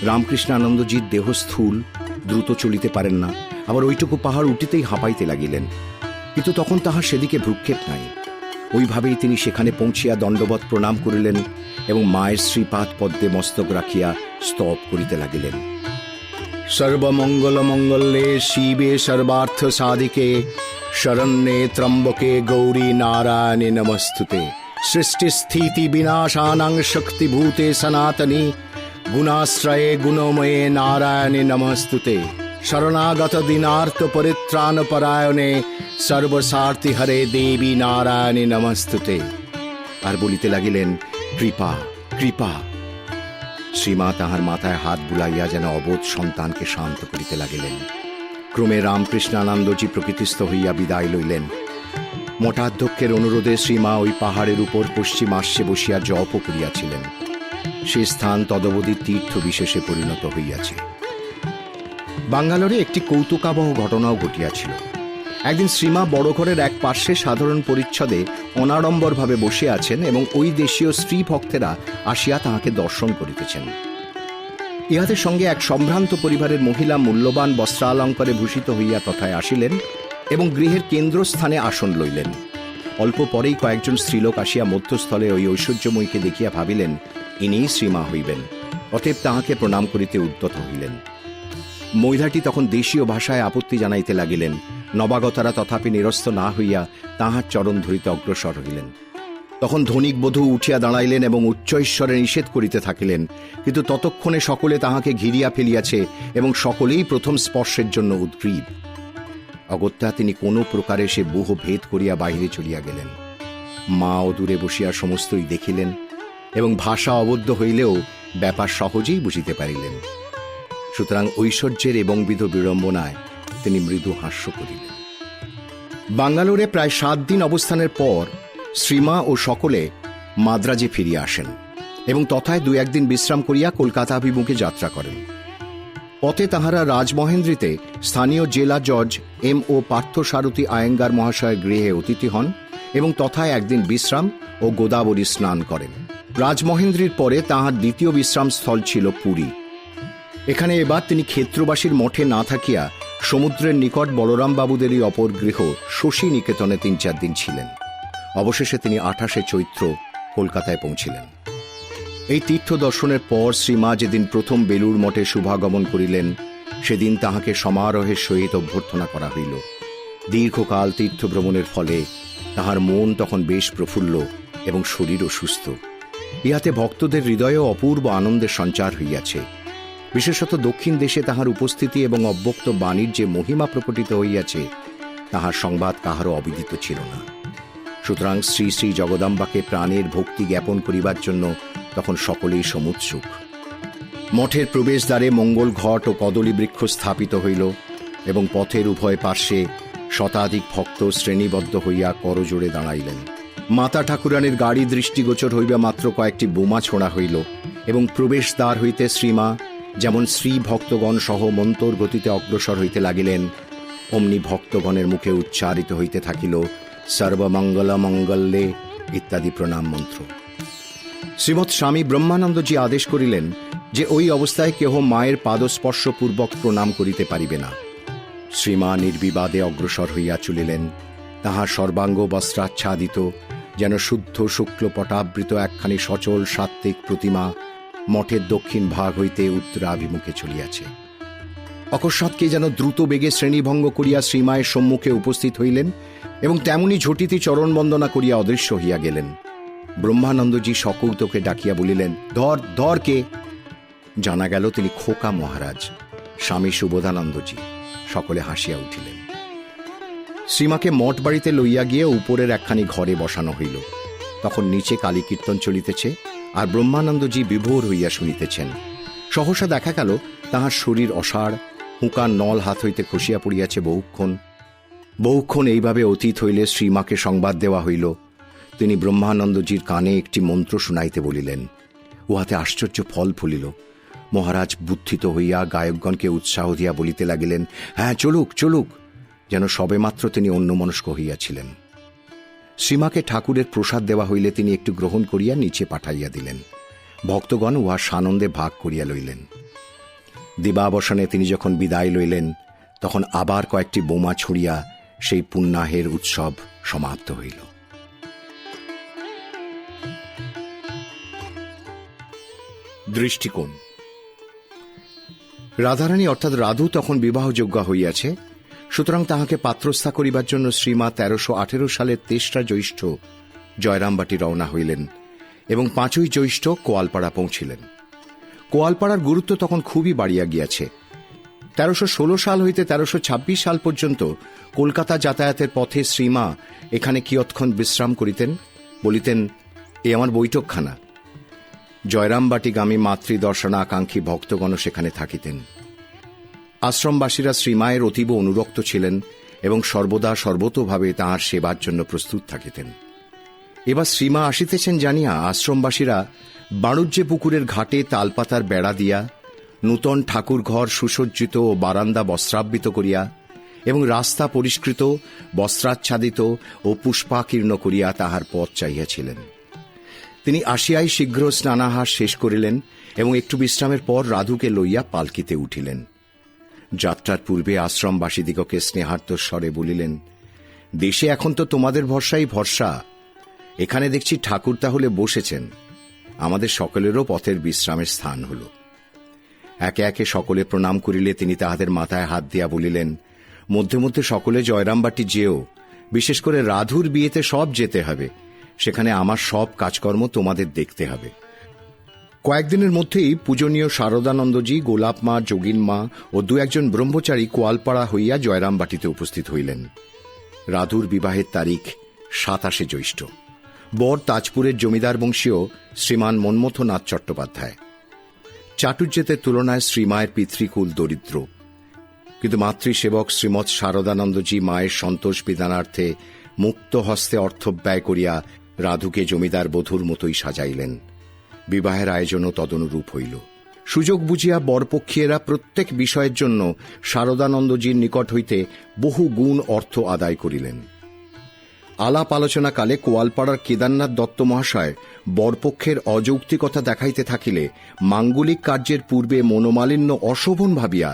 রামকৃষ্ণানন্দজির দেহ স্থূল, দ্রুত চলিতে পারেন না, আবার ওইটুকু পাহাড় উঠিতেই হাঁপাইতে লাগিলেন। কিন্তু তখন তাহার সেদিকে ভ্রুক্ষেপ নাই। ওইভাবেই তিনি সেখানে পৌঁছিয়া দণ্ডবৎ প্রণাম করিলেন এবং মায়ের শ্রীপাদ পদ্মে মস্তক রাখিয়া স্তব করিতে লাগিলেন। সর্বমঙ্গল মঙ্গলে শিবে সর্বার্থ সাধিকে শরণ্যে ত্রম্বকে গৌরী নারায়ণে নমস্তুতে। সৃষ্টি স্থিতি বিনাশানাং শক্তিভূতে সনাতনী গুণাশ্রয়ে গুণময়ে নারায়ণে নমস্তুতে। শরণাগত দিনার্থ পরিত্রাণ পরায়ণে সর্বস্বার্থী হরে দেবী নারায়ণে নমস্তুতে। আর বলিতে লাগিলেন, কৃপা কৃপা। শ্রীমা তাহার মাথায় হাত বুলাইয়া যেন অবোধ সন্তানকে শান্ত করিতে লাগিলেন। ক্রমে রামকৃষ্ণানন্দজি প্রকৃতিস্থ হইয়া বিদায় লইলেন। মঠাধ্যক্ষের অনুরোধে শ্রীমা ওই পাহাড়ের উপর পশ্চিমাস্যে বসিয়া জপ করিয়াছিলেন। সে স্থান তদবধি তীর্থ বিশেষে পরিণত হইয়াছে। বাঙ্গালোরে একটি কৌতুকাবহ ঘটনাও ঘটিয়াছিল। একদিন শ্রীমা বড় ঘরের এক পার্শ্বে সাধারণ পরিচ্ছদে অনাড়ম্বরভাবে বসে আছেন এবং ওই দেশীয় স্ত্রী ভক্তেরা আসিয়া তাহাকে দর্শন করিতেছেন। ইহাদের সঙ্গে এক সম্ভ্রান্ত পরিবারের মহিলা মূল্যবান বস্ত্রালঙ্কারে ভূষিত হইয়া তথায় আসিলেন এবং গৃহের কেন্দ্রস্থানে আসন লইলেন। অল্প পরেই কয়েকজন স্ত্রীলোক আসিয়া মধ্যস্থলে ওই ঐশ্বর্যময়ীকে দেখিয়া ভাবিলেন, ইনিই শ্রীমা হইবেন। অতএব তাহাকে প্রণাম করিতে উদ্যত হইলেন। মহিলাটি তখন দেশীয় ভাষায় আপত্তি জানাইতে লাগিলেন। নবাগতারা তথাপি নিরস্ত না হইয়া তাহার চরণ ধরিতে অগ্রসর হইলেন। তখন ধনিক বধূ উঠিয়া দাঁড়াইলেন এবং উচ্চৈশ্বরে নিষেধ করিতে থাকিলেন, কিন্তু ততক্ষণে সকলে তাহাকে ঘিরিয়া ফেলিয়াছে এবং সকলেই প্রথম স্পর্শের জন্য উদ্গ্রীব। অগত্যা তিনি কোনো প্রকারে সে বুহ ভেদ করিয়া বাহিরে চলিয়া গেলেন। মা ও দূরে বসিয়া সমস্তই দেখিলেন এবং ভাষা অবদ্ধ হইলেও ব্যাপার সহজেই বুঝিতে পারিলেন। সুতরাং ঐশ্বর্যের এবং বিধ বিড়ম্বনায় তিনি মৃদু হাস্য করিলেন। বাঙ্গালোরে প্রায় 7 দিন অবস্থানের পর শ্রীমা ও সকলে মাদ্রাজে ফিরিয়া আসেন এবং তথায় 2-1 দিন বিশ্রাম করিয়া কলকাতা অভিমুখে যাত্রা করেন। পথে তাহারা রাজমহেন্দ্রীতে স্থানীয় জেলা জজ M.O. পার্থসারথী আয়েঙ্গার মহাশয়ের গৃহে অতিথি হন এবং তথায় একদিন বিশ্রাম ও গোদাবরী স্নান করেন। রাজমহেন্দ্রীর পরে তাহার দ্বিতীয় বিশ্রাম স্থল ছিল পুরী। এখানে এবার তিনি ক্ষেত্রবাসীর মঠে না থাকিয়া সমুদ্রের নিকট বলরাম বাবুদেরই অপর গৃহ শশী নিকেতনে 3-4 দিন ছিলেন। অবশেষে তিনি 28শে চৈত্র কলকাতায় পৌঁছিলেন। এই তীর্থ দর্শনের পর শ্রীমা যেদিন প্রথম বেলুড় মঠে শুভাগমন করিলেন, সেদিন তাহাকে সমারোহের সহিত অভ্যর্থনা করা হইল। দীর্ঘকাল তীর্থ ভ্রমণের ফলে তাহার মন তখন বেশ প্রফুল্ল এবং শরীরও সুস্থ। ইহাতে ভক্তদের হৃদয়েও অপূর্ব আনন্দের সঞ্চার হইয়াছে। বিশেষত দক্ষিণ দেশে তাহার উপস্থিতি এবং অব্যক্ত বাণীর যে মহিমা প্রকটিত হইয়াছে, তাহার সংবাদ কাহারও অবিদিত ছিল না। সুতরাং শ্রী শ্রী জগদম্বাকে প্রাণের ভক্তি জ্ঞাপন করিবার জন্য তখন সকলেই সমুৎসুক। মঠের প্রবেশদ্বারে মঙ্গল ঘট ও কদলী বৃক্ষ স্থাপিত হইল এবং পথের উভয় পার্শ্বে শতাধিক ভক্ত শ্রেণীবদ্ধ হইয়া করজোড়ে দাঁড়াইলেন। মাতা ঠাকুরানীর গাড়ি দৃষ্টিগোচর হইবা মাত্র কয়েকটি বোমা ছোড়া হইল এবং প্রবেশদ্বার হইতে শ্রীমা যেমন শ্রী ভক্তগণ সহ মন্তর গতিতে অগ্রসর হইতে লাগিলেন, অমনি ভক্তগণের মুখে উচ্চারিত হইতে থাকিল সর্বমঙ্গল মঙ্গলে ইত্যাদি প্রণাম মন্ত্র। শ্রীমৎ স্বামী ব্রহ্মানন্দজি আদেশ করিলেন, যে ওই অবস্থায় কেহ মায়ের পাদস্পর্শপূর্বক প্রণাম করিতে পারিবে না। শ্রীমা নির্বিবাদে অগ্রসর হইয়া চলিলেন। তাহার সর্বাঙ্গ বস্ত্রাচ্ছাদিত, যেন শুদ্ধ শুক্ল পটাবৃত একখানি সচল সাত্ত্বিক প্রতিমা মঠের দক্ষিণ ভাগ হইতে উত্তরাভিমুখে চলিয়াছে। অকস্মাৎ কে যেন দ্রুত বেগে শ্রেণীভঙ্গ করিয়া শ্রীমায়ের সম্মুখে উপস্থিত হইলেন এবং তেমনি ঝটিতি চরণ বন্দনা করিয়া অদৃশ্য হইয়া গেলেন। ব্রহ্মানন্দজি সকৌতকে ডাকিয়া বলিলেন, ধর ধর কে? জানা গেল তিনি খোকা মহারাজ, স্বামী সুবোধানন্দজি। সকলে হাসিয়া উঠিলেন। শ্রীমাকে মঠ বাড়িতে লইয়া গিয়ে উপরের একখানি ঘরে বসানো হইল। তখন নিচে কালী কীর্তন চলিতেছে, আর ব্রহ্মানন্দজি বিভোর হইয়া শুনিতেছেন। সহসা দেখা গেল তাহার শরীর অসাড়, হুঁকার নল হাত হইতে খসিয়া পড়িয়াছে বহুক্ষণ এইভাবে অতীত হইলে শ্রীমাকে সংবাদ দেওয়া হইল। তিনি ব্রহ্মানন্দজির কানে একটি মন্ত্র শুনাইতে বলিলেন। উহাতে আশ্চর্য ফল ফলিল। মহারাজ বুদ্ধিত হইয়া গায়কগণকে উৎসাহ দিয়া বলিতে লাগিলেন, হ্যাঁ, চলুক চলুক, যেন সবেমাত্র তিনি অন্যমনস্ক হইয়াছিলেন। শ্রীমাকে ঠাকুরের প্রসাদ দেওয়া হইলে তিনি একটু গ্রহণ করিয়া নিচে পাঠাইয়া দিলেন। ভক্তগণ উহা সানন্দে ভাগ করিয়া লইলেন। দিবাবসানে তিনি যখন বিদায় লইলেন, তখন আবার কয়েকটি বোমা ছুড়িয়া সেই পুণ্যাহের উৎসব সমাপ্ত হইল। দৃষ্টিকোণ। রাধারানী অর্থাৎ রাধু তখন বিবাহযোগ্য হইয়াছে। সুতরাং তাহাকে পাত্রস্থা করিবার জন্য শ্রীমা 1318 সালের 3রা জ্যৈষ্ঠ জয়রামবাটি রওনা হইলেন এবং 5ই জ্যৈষ্ঠ কোয়ালপাড়া পৌঁছিলেন। কোয়ালপাড়ার গুরুত্ব তখন খুবই বাড়িয়া গিয়াছে। 1316 সাল হইতে 1326 সাল পর্যন্ত কলকাতা যাতায়াতের পথে শ্রীমা এখানে কিয়ৎক্ষণ বিশ্রাম করিতেন, বলিতেন, এ আমার বৈঠকখানা। জয়রামবাটিগামী মাতৃদর্শনাকাঙ্ক্ষী ভক্তগণ সেখানে থাকিতেন। আশ্রমবাসীরা শ্রীমায়ের অতীব অনুরক্ত ছিলেন এবং সর্বদা সর্বতোভাবে তাঁহার সেবার জন্য প্রস্তুত থাকিতেন। এবার শ্রীমা আসিতেছেন জানিয়া আশ্রমবাসীরা বাণুজ্যে পুকুরের ঘাটে তালপাতার বেড়া দিয়া, নূতন ঠাকুর ঘর সুসজ্জিত ও বারান্দা বস্ত্রাবৃত করিয়া এবং রাস্তা পরিষ্কৃত, বস্ত্রাচ্ছাদিত ও পুষ্পাকীর্ণ করিয়া তাহার পথ চাহিয়াছিলেন। তিনি আসিয়াই শীঘ্র স্নানাহার শেষ করিলেন এবং একটু বিশ্রামের পর রাধুকে লইয়া পালকিতে উঠিলেন। যাত্রার পূর্বে আশ্রমবাসীদিগকে স্নেহার্ত স্বরে বলিলেন, দেশে এখন তো তোমাদের ভরসাই ভরসা। এখানে দেখছি ঠাকুর তাহলে বসেছেন, আমাদের সকলেরও পথের বিশ্রামের স্থান হল। একে একে সকলে প্রণাম করিলে তিনি তাহাদের মাথায় হাত দিয়া বলিলেন, মধ্যে মধ্যে সকলে জয়রামবাটি যেও, বিশেষ করে রাধুর বিয়েতে সব যেতে হবে। সেখানে আমার সব কাজকর্ম তোমাদের দেখতে হবে। কয়েকদিনের মধ্যেই পূজনীয় শারদানন্দজি, গোলাপ মা, যোগিন মা ও 2-1 ব্রহ্মচারী কোয়ালপাড়া হইয়া জয়রামবাটিতে উপস্থিত হইলেন। রাধুর বিবাহের তারিখ 27 জ্যৈষ্ঠ। বর তাজপুরের জমিদার বংশীয় শ্রীমান মন্মথনাথ চট্টোপাধ্যায়। চাটুর্যেতের তুলনায় শ্রীমায়ের পিতৃকুল দরিদ্র, কিন্তু মাতৃসেবক শ্রীমৎ শারদানন্দজি মায়ের সন্তোষ বিধানার্থে মুক্ত হস্তে অর্থ ব্যয় করিয়া রাধুকে জমিদার বধূর মতোই সাজাইলেন। বিবাহের আয়োজনও তদনুরূপ হইল। সুযোগ বুঝিয়া বরপক্ষীয়েরা প্রত্যেক বিষয়ের জন্য শারদানন্দজির নিকট হইতে বহু গুণ অর্থ আদায় করিলেন। আলাপ আলোচনাকালে কোয়ালপাড়ার কেদারনাথ দত্ত মহাশয় বরপক্ষের অযৌক্তিকতা দেখাইতে থাকিলে মাঙ্গলিক কার্যের পূর্বে মনোমালিন্য অশোভন ভাবিয়া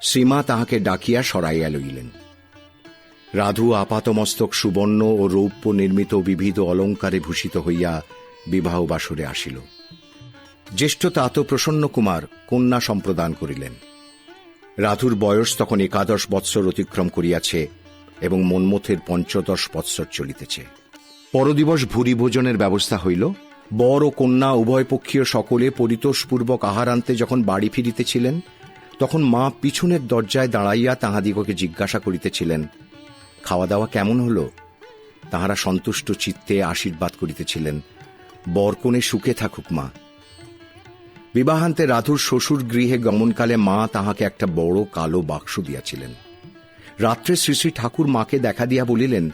শ্রীমা তাহাকে ডাকিয়া সরাইয়া লইলেন। রাধু আপাতমস্তক সুবর্ণ ও রৌপ্য নির্মিত বিবিধ অলঙ্কারে ভূষিত হইয়া বিবাহ বাসরে আসিল। জ্যেষ্ঠ তাত প্রসন্ন কুমার কন্যা সম্প্রদান করিলেন। রাধুর বয়স তখন 11 বৎসর অতিক্রম করিয়াছে এবং মন্মথের 15 বৎসর চলিতেছে। পরদিবস ভূরি ভোজনের ব্যবস্থা হইল। বর ও কন্যা উভয় পক্ষীয় সকলে পরিতোষপূর্বক আহার আনতে যখন বাড়ি ফিরিতেছিলেন, তখন মা পিছনের দরজায় দাঁড়াইয়া তাহাদিগকে জিজ্ঞাসা করিতেছিলেন, খাওয়া দাওয়া কেমন হল? তাহারা সন্তুষ্ট চিত্তে আশীর্বাদ করিতেছিলেন, বরকনে সুখে থাকুক মা। বিবাহান্তে রাধুর শ্বশুর গৃহে গমনকালে মা তাহাকে একটা বড় কালো বাক্স দিয়াছিলেন। রাত্রে শ্রী শ্রী ঠাকুর মাকে দেখা দিয়া বলিলেন,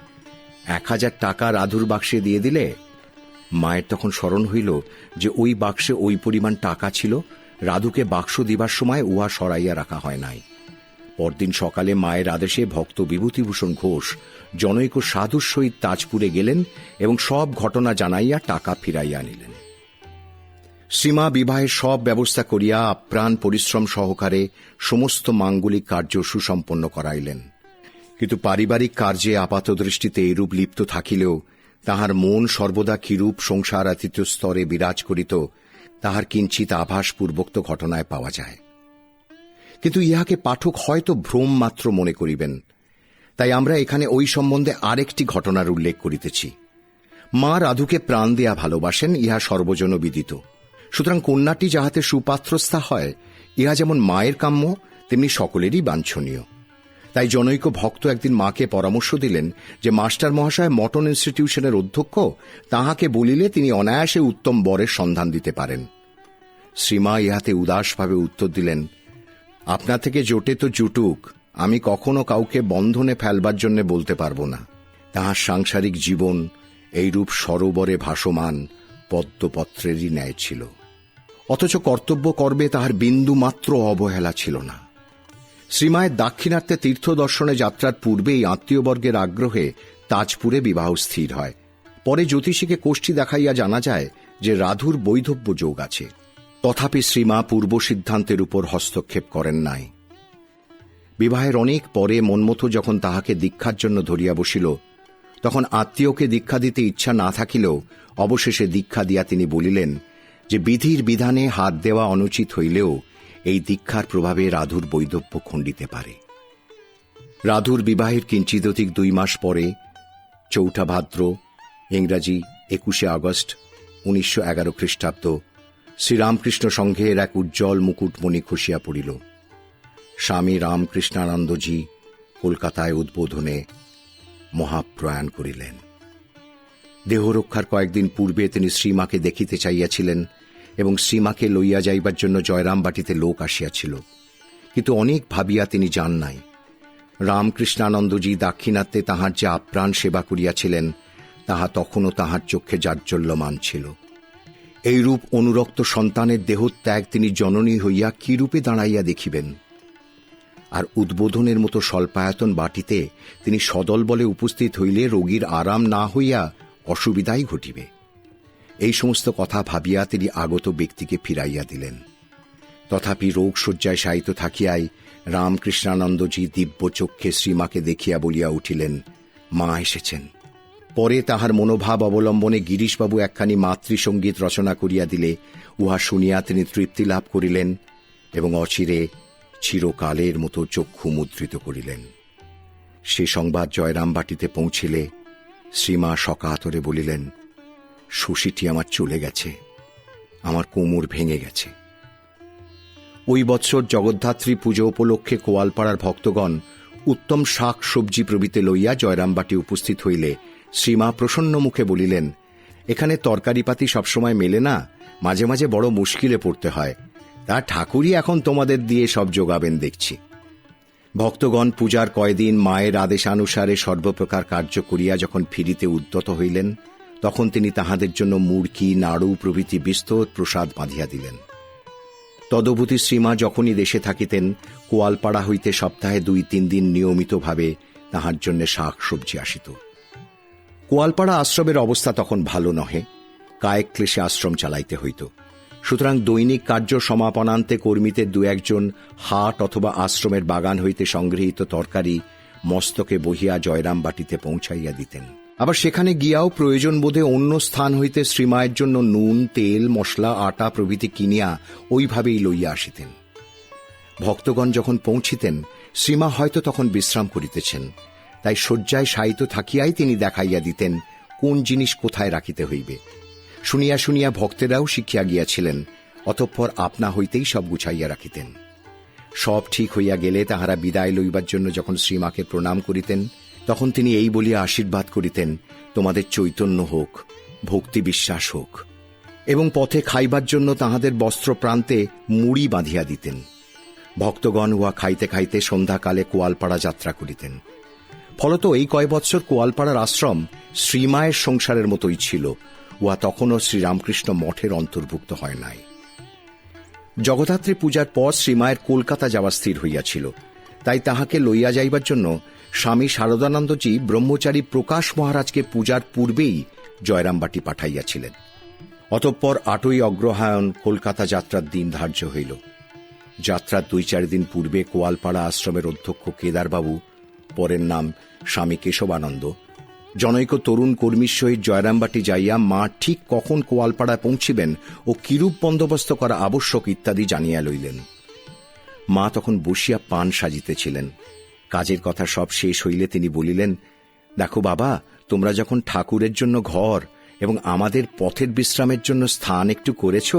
1000 টাকা রাধুর বাক্সে দিয়ে দিলে। মায়ের তখন স্মরণ হইল যে ওই বাক্সে ওই পরিমাণ টাকা ছিল। রাধুকে বাক্স দিবার সময় উহা সরাইয়া রাখা হয় নাই। পরদিন সকালে মায়ের আদেশে ভক্ত বিভূতিভূষণ ঘোষ জনৈক সাধুর সহিত তাজপুরে গেলেন এবং সব ঘটনা জানাইয়া টাকা ফিরাইয়া আনিলেন। শ্রীমা বিবাহের সব ব্যবস্থা করিয়া আপ্রাণ পরিশ্রম সহকারে সমস্ত মাঙ্গলিক কার্য সুসম্পন্ন করাইলেন। কিন্তু পারিবারিক কার্যে আপাতদৃষ্টিতে এরূপ লিপ্ত থাকিলেও তাহার মন সর্বদা কিরূপ সংসারাতীত স্তরে বিরাজ করিত তাহার কিঞ্চিত আভাসপূর্বক ঘটনায় পাওয়া যায়। কিন্তু ইহাকে পাঠক হয়তো ভ্রম মাত্র মনে করিবেন, তাই আমরা এখানে ওই সম্বন্ধে আরেকটি ঘটনার উল্লেখ করিতেছি। মা রাধুকে প্রাণ দেয়া ভালোবাসেন, ইহা সর্বজন বিদিত। সুতরাং কন্যাটি যাহাতে সুপাত্রস্থা হয়, ইহা যেমন মায়ের কাম্য তেমনি সকলেরই বাঞ্ছনীয়। তাই জনৈক ভক্ত একদিন মাকে পরামর্শ দিলেন যে মাস্টার মহাশয় মটন ইনস্টিটিউশনের অধ্যক্ষ, তাহাকে বলিলে তিনি অনায়াসে উত্তম বরের সন্ধান দিতে পারেন। শ্রীমা ইহাতে উদাসভাবে উত্তর দিলেন, আপনা থেকে জোটে তো জুটুক, আমি কখনো কাউকে বন্ধনে ফেলবার জন্য বলতে পারব না। তাহার সাংসারিক জীবন এইরূপ সরোবরে ভাসমান পদ্মপত্রেরই ন্যায় ছিল, অথচ কর্তব্য কর্মে তাহার বিন্দু মাত্র অবহেলা ছিল না। শ্রীমায়ের দাক্ষিণাত্যে তীর্থ দর্শনে যাত্রার পূর্বেই আত্মীয়বর্গের আগ্রহে তাজপুরে বিবাহ স্থির হয়। পরে জ্যোতিষীকে কোষ্ঠী দেখাইয়া জানা যায় যে রাধুর বৈধব্য যোগ আছে। তথাপি শ্রীমা পূর্ব সিদ্ধান্তের উপর হস্তক্ষেপ করেন নাই। বিবাহের অনেক পরে মন্মথ যখন তাহাকে দীক্ষার জন্য ধরিয়া বসিল, তখন আত্মীয়কে দীক্ষা দিতে ইচ্ছা না থাকিলেও অবশেষে দীক্ষা দিয়া তিনি বলিলেন যে বিধির বিধানে হাত দেওয়া অনুচিত হইলেও এই দীক্ষার প্রভাবে রাধুর বৈধব্য খণ্ডিতে পারে। রাধুর বিবাহের কিঞ্চিদধিক 2 মাস পরে 4 ভাদ্র ইংরাজি 21 আগস্ট 1911 খ্রিস্টাব্দ শ্রীরামকৃষ্ণ সংঘের এক উজ্জ্বল মুকুটমণি খসিয়া পড়িল। স্বামী রামকৃষ্ণানন্দজি কলকাতায় উদ্বোধনে মহাপ্রয়াণ করিলেন। দেহরক্ষার কয়েকদিন পূর্বে তিনি শ্রীমাকে দেখিতে চাইয়াছিলেন এবং শ্রীমাকে লইয়া যাইবার জন্য জয়রামবাটিতে লোক আসিয়াছিল, কিন্তু অনেক ভাবিয়া তিনি যান নাই। রামকৃষ্ণানন্দজি দাক্ষিণাত্যে তাহার যে আপ্রাণ সেবা করিয়াছিলেন, তাহা তখনও তাহার চক্ষে জাজ্জল্যমান ছিল। এইরূপ অনুরক্ত সন্তানের দেহত্যাগ তিনি জননী হইয়া কিরূপে দাঁড়াইয়া দেখিবেন? আর উদ্বোধনের মতো স্বল্পায়তন বাটিতে তিনি সদল বলে উপস্থিত হইলে রোগীর আরাম না হইয়া অসুবিধাই ঘটিবে। এই সমস্ত কথা ভাবিয়া তিনি আগত ব্যক্তিকে ফিরাইয়া দিলেন। তথাপি রোগ শয্যায় শায়িত থাকিয়াই রামকৃষ্ণানন্দজি দিব্য চক্ষে শ্রীমাকে দেখিয়া বলিয়া উঠিলেন, মা এসেছেন। পরে তাহার মনোভাব অবলম্বনে গিরিশবাবু একখানি মাতৃসঙ্গীত রচনা করিয়া দিলে উহা শুনিয়া তিনি তৃপ্তি লাভ করিলেন এবং অচিরে চিরকালের মতো চক্ষু মুদ্রিত করিলেন। সে সংবাদ জয়রামবাটিতে পৌঁছিলে শ্রীমা সকাতরে বলিলেন, শশীটি আমার চলে গেছে, আমার কোমর ভেঙে গেছে। ওই বৎসর জগদ্ধাত্রী পুজো উপলক্ষে কোয়ালপাড়ার ভক্তগণ উত্তম শাক সবজি প্রভৃতি লইয়া জয়রামবাটি উপস্থিত হইলে শ্রীমা প্রসন্ন মুখে বলিলেন, এখানে তরকারিপাতি সবসময় মেলে না, মাঝে মাঝে বড় মুশকিলে পড়তে হয়, তা ঠাকুরই এখন তোমাদের দিয়ে সব যোগাবেন দেখছি। ভক্তগণ পূজার কয়দিন মায়ের আদেশানুসারে সর্বপ্রকার কার্য করিয়া যখন ফিরিতে উদ্যত হইলেন, তখন তিনি তাহাদের জন্য মুড়কি, নাড়ু প্রভৃতি বিস্তর প্রসাদ বাঁধিয়া দিলেন। তদবধি শ্রীমা যখনই দেশে থাকিতেন, কোয়ালপাড়া হইতে সপ্তাহে 2-3 দিন নিয়মিতভাবে তাহার জন্য শাক সবজি আসিত। কোয়ালপাড়া আশ্রমের অবস্থা তখন ভালো নহে, কায়িক ক্লেশে আশ্রম চালাইতে হইত। সুতরাং দৈনিক কার্য সমাপনান্তে কর্মীতে 2-1 জন হাট অথবা আশ্রমের বাগান হইতে সংগৃহীত তরকারি মস্তকে বহিয়া জয়রামবাটিতে পৌঁছাইয়া দিতেন। আবার সেখানে গিয়াও প্রয়োজন বোধে অন্য স্থান হইতে শ্রীমায়ের জন্য নুন, তেল, মশলা, আটা প্রভৃতি কিনিয়া ওইভাবেই লইয়া আসিতেন। ভক্তগণ যখন পৌঁছিতেন, শ্রীমা হয়তো তখন বিশ্রাম করিতেছেন, তাই শয্যায় শায়িত থাকিয়াই তিনি দেখাইয়া দিতেন কোন জিনিস কোথায় রাখিতে হইবে। শুনিয়া শুনিয়া ভক্তেরাও শিখিয়া গিয়াছিলেন, অতঃপর আপনা হইতেই সব গুছাইয়া রাখিতেন। সব ঠিক হইয়া গেলে তাহারা বিদায় লইবার জন্য যখন শ্রীমাকে প্রণাম করিতেন, তখন তিনি এই বলিয়া আশীর্বাদ করিতেন, তোমাদের চৈতন্য হোক, ভক্তি বিশ্বাস হোক, এবং পথে খাইবার জন্য তাহাদের বস্ত্র প্রান্তে মুড়ি বাঁধিয়া দিতেন। ভক্তগণ উহা খাইতে খাইতে সন্ধ্যাকালে কোয়ালপাড়া যাত্রা করিতেন। ফলত এই কয় বৎসর কোয়ালপাড়ার আশ্রম শ্রীমায়ের সংসারের মতোই ছিল, উহা তখনও শ্রীরামকৃষ্ণ মঠের অন্তর্ভুক্ত হয় নাই। জগদ্ধাত্রী পূজার পর শ্রীমায়ের কলকাতা যাওয়া স্থির হইয়াছিল, তাই তাহাকে লইয়া যাইবার জন্য স্বামী শারদানন্দজি ব্রহ্মচারী প্রকাশ মহারাজকে পূজার পূর্বেই জয়রামবাটি পাঠাইয়াছিলেন। অতঃপর 8ই অগ্রহায়ণ কলকাতা যাত্রার দিন ধার্য হইল। যাত্রার 2-4 দিন পূর্বে কোয়ালপাড়া আশ্রমের অধ্যক্ষ কেদারবাবু, পরের নাম স্বামী কেশবানন্দ, জনৈক তরুণ কর্মীর সহিত জয়রামবাটি যাইয়া মা ঠিক কখন কোয়ালপাড়ায় পৌঁছিবেন ও কিরূপ বন্দোবস্ত করা আবশ্যক ইত্যাদি জানিয়া লইলেন। মা তখন বসিয়া পান সাজিতেছিলেন। কাজের কথা সব শেষ হইলে তিনি বলিলেন, দেখো বাবা, তোমরা যখন ঠাকুরের জন্য ঘর এবং আমাদের পথের বিশ্রামের জন্য স্থান একটু করেছ,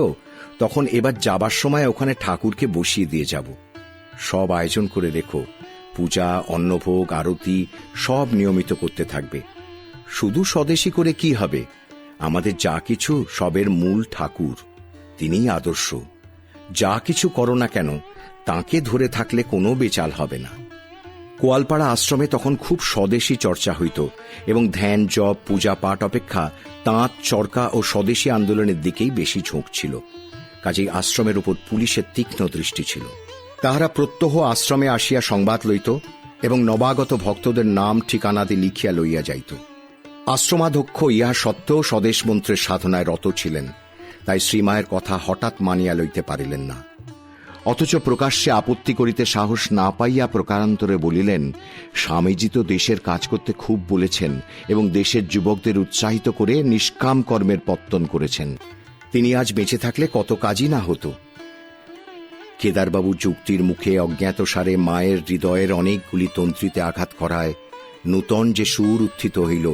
তখন এবার যাবার সময় ওখানে ঠাকুরকে বসিয়ে দিয়ে যাব। সব আয়োজন করে রেখো, পূজা, অন্নভোগ, আরতি সব নিয়মিত করতে থাকবে। শুধু স্বদেশী করে কি হবে? আমাদের যা কিছু সবের মূল ঠাকুর, তিনিই আদর্শ। যা কিছু করো না কেন, তাঁকে ধরে থাকলে কোনো বেচাল হবে না। কোয়ালপাড়া আশ্রমে তখন খুব স্বদেশী চর্চা হইত এবং ধ্যান, জপ, পূজা পাঠ অপেক্ষা তাঁত, চরকা ও স্বদেশী আন্দোলনের দিকেই বেশি ঝোঁক ছিল। কাজেই আশ্রমের উপর পুলিশের তীক্ষ্ণ দৃষ্টি ছিল। তাহারা প্রত্যহ আশ্রমে আসিয়া সংবাদ লইত এবং নবাগত ভক্তদের নাম ঠিকানাদি লিখিয়া লইয়া যাইত। আশ্রমাধ্যক্ষ ইহা সত্ত্বেও স্বদেশ মন্ত্রের সাধনায় রত ছিলেন, তাই শ্রীমায়ের কথা হঠাৎ মানিয়া লইতে পারিলেন না। অথচ প্রকাশ্যে আপত্তি করিতে সাহস না পাইয়া প্রকারান্তরে বলিলেন, স্বামীজি তো দেশের কাজ করতে খুব বলেছেন এবং দেশের যুবকদের উৎসাহিত করে নিষ্কাম কর্মের পত্তন করেছেন। তিনি আজ বেঁচে থাকলে কত কাজই না হতো। কেদারবাবু যুক্তির মুখে অজ্ঞাতসারে মায়ের হৃদয়ের অনেকগুলি তন্ত্রীতে আঘাত করায় নূতন যে সুর উত্থিত হইল,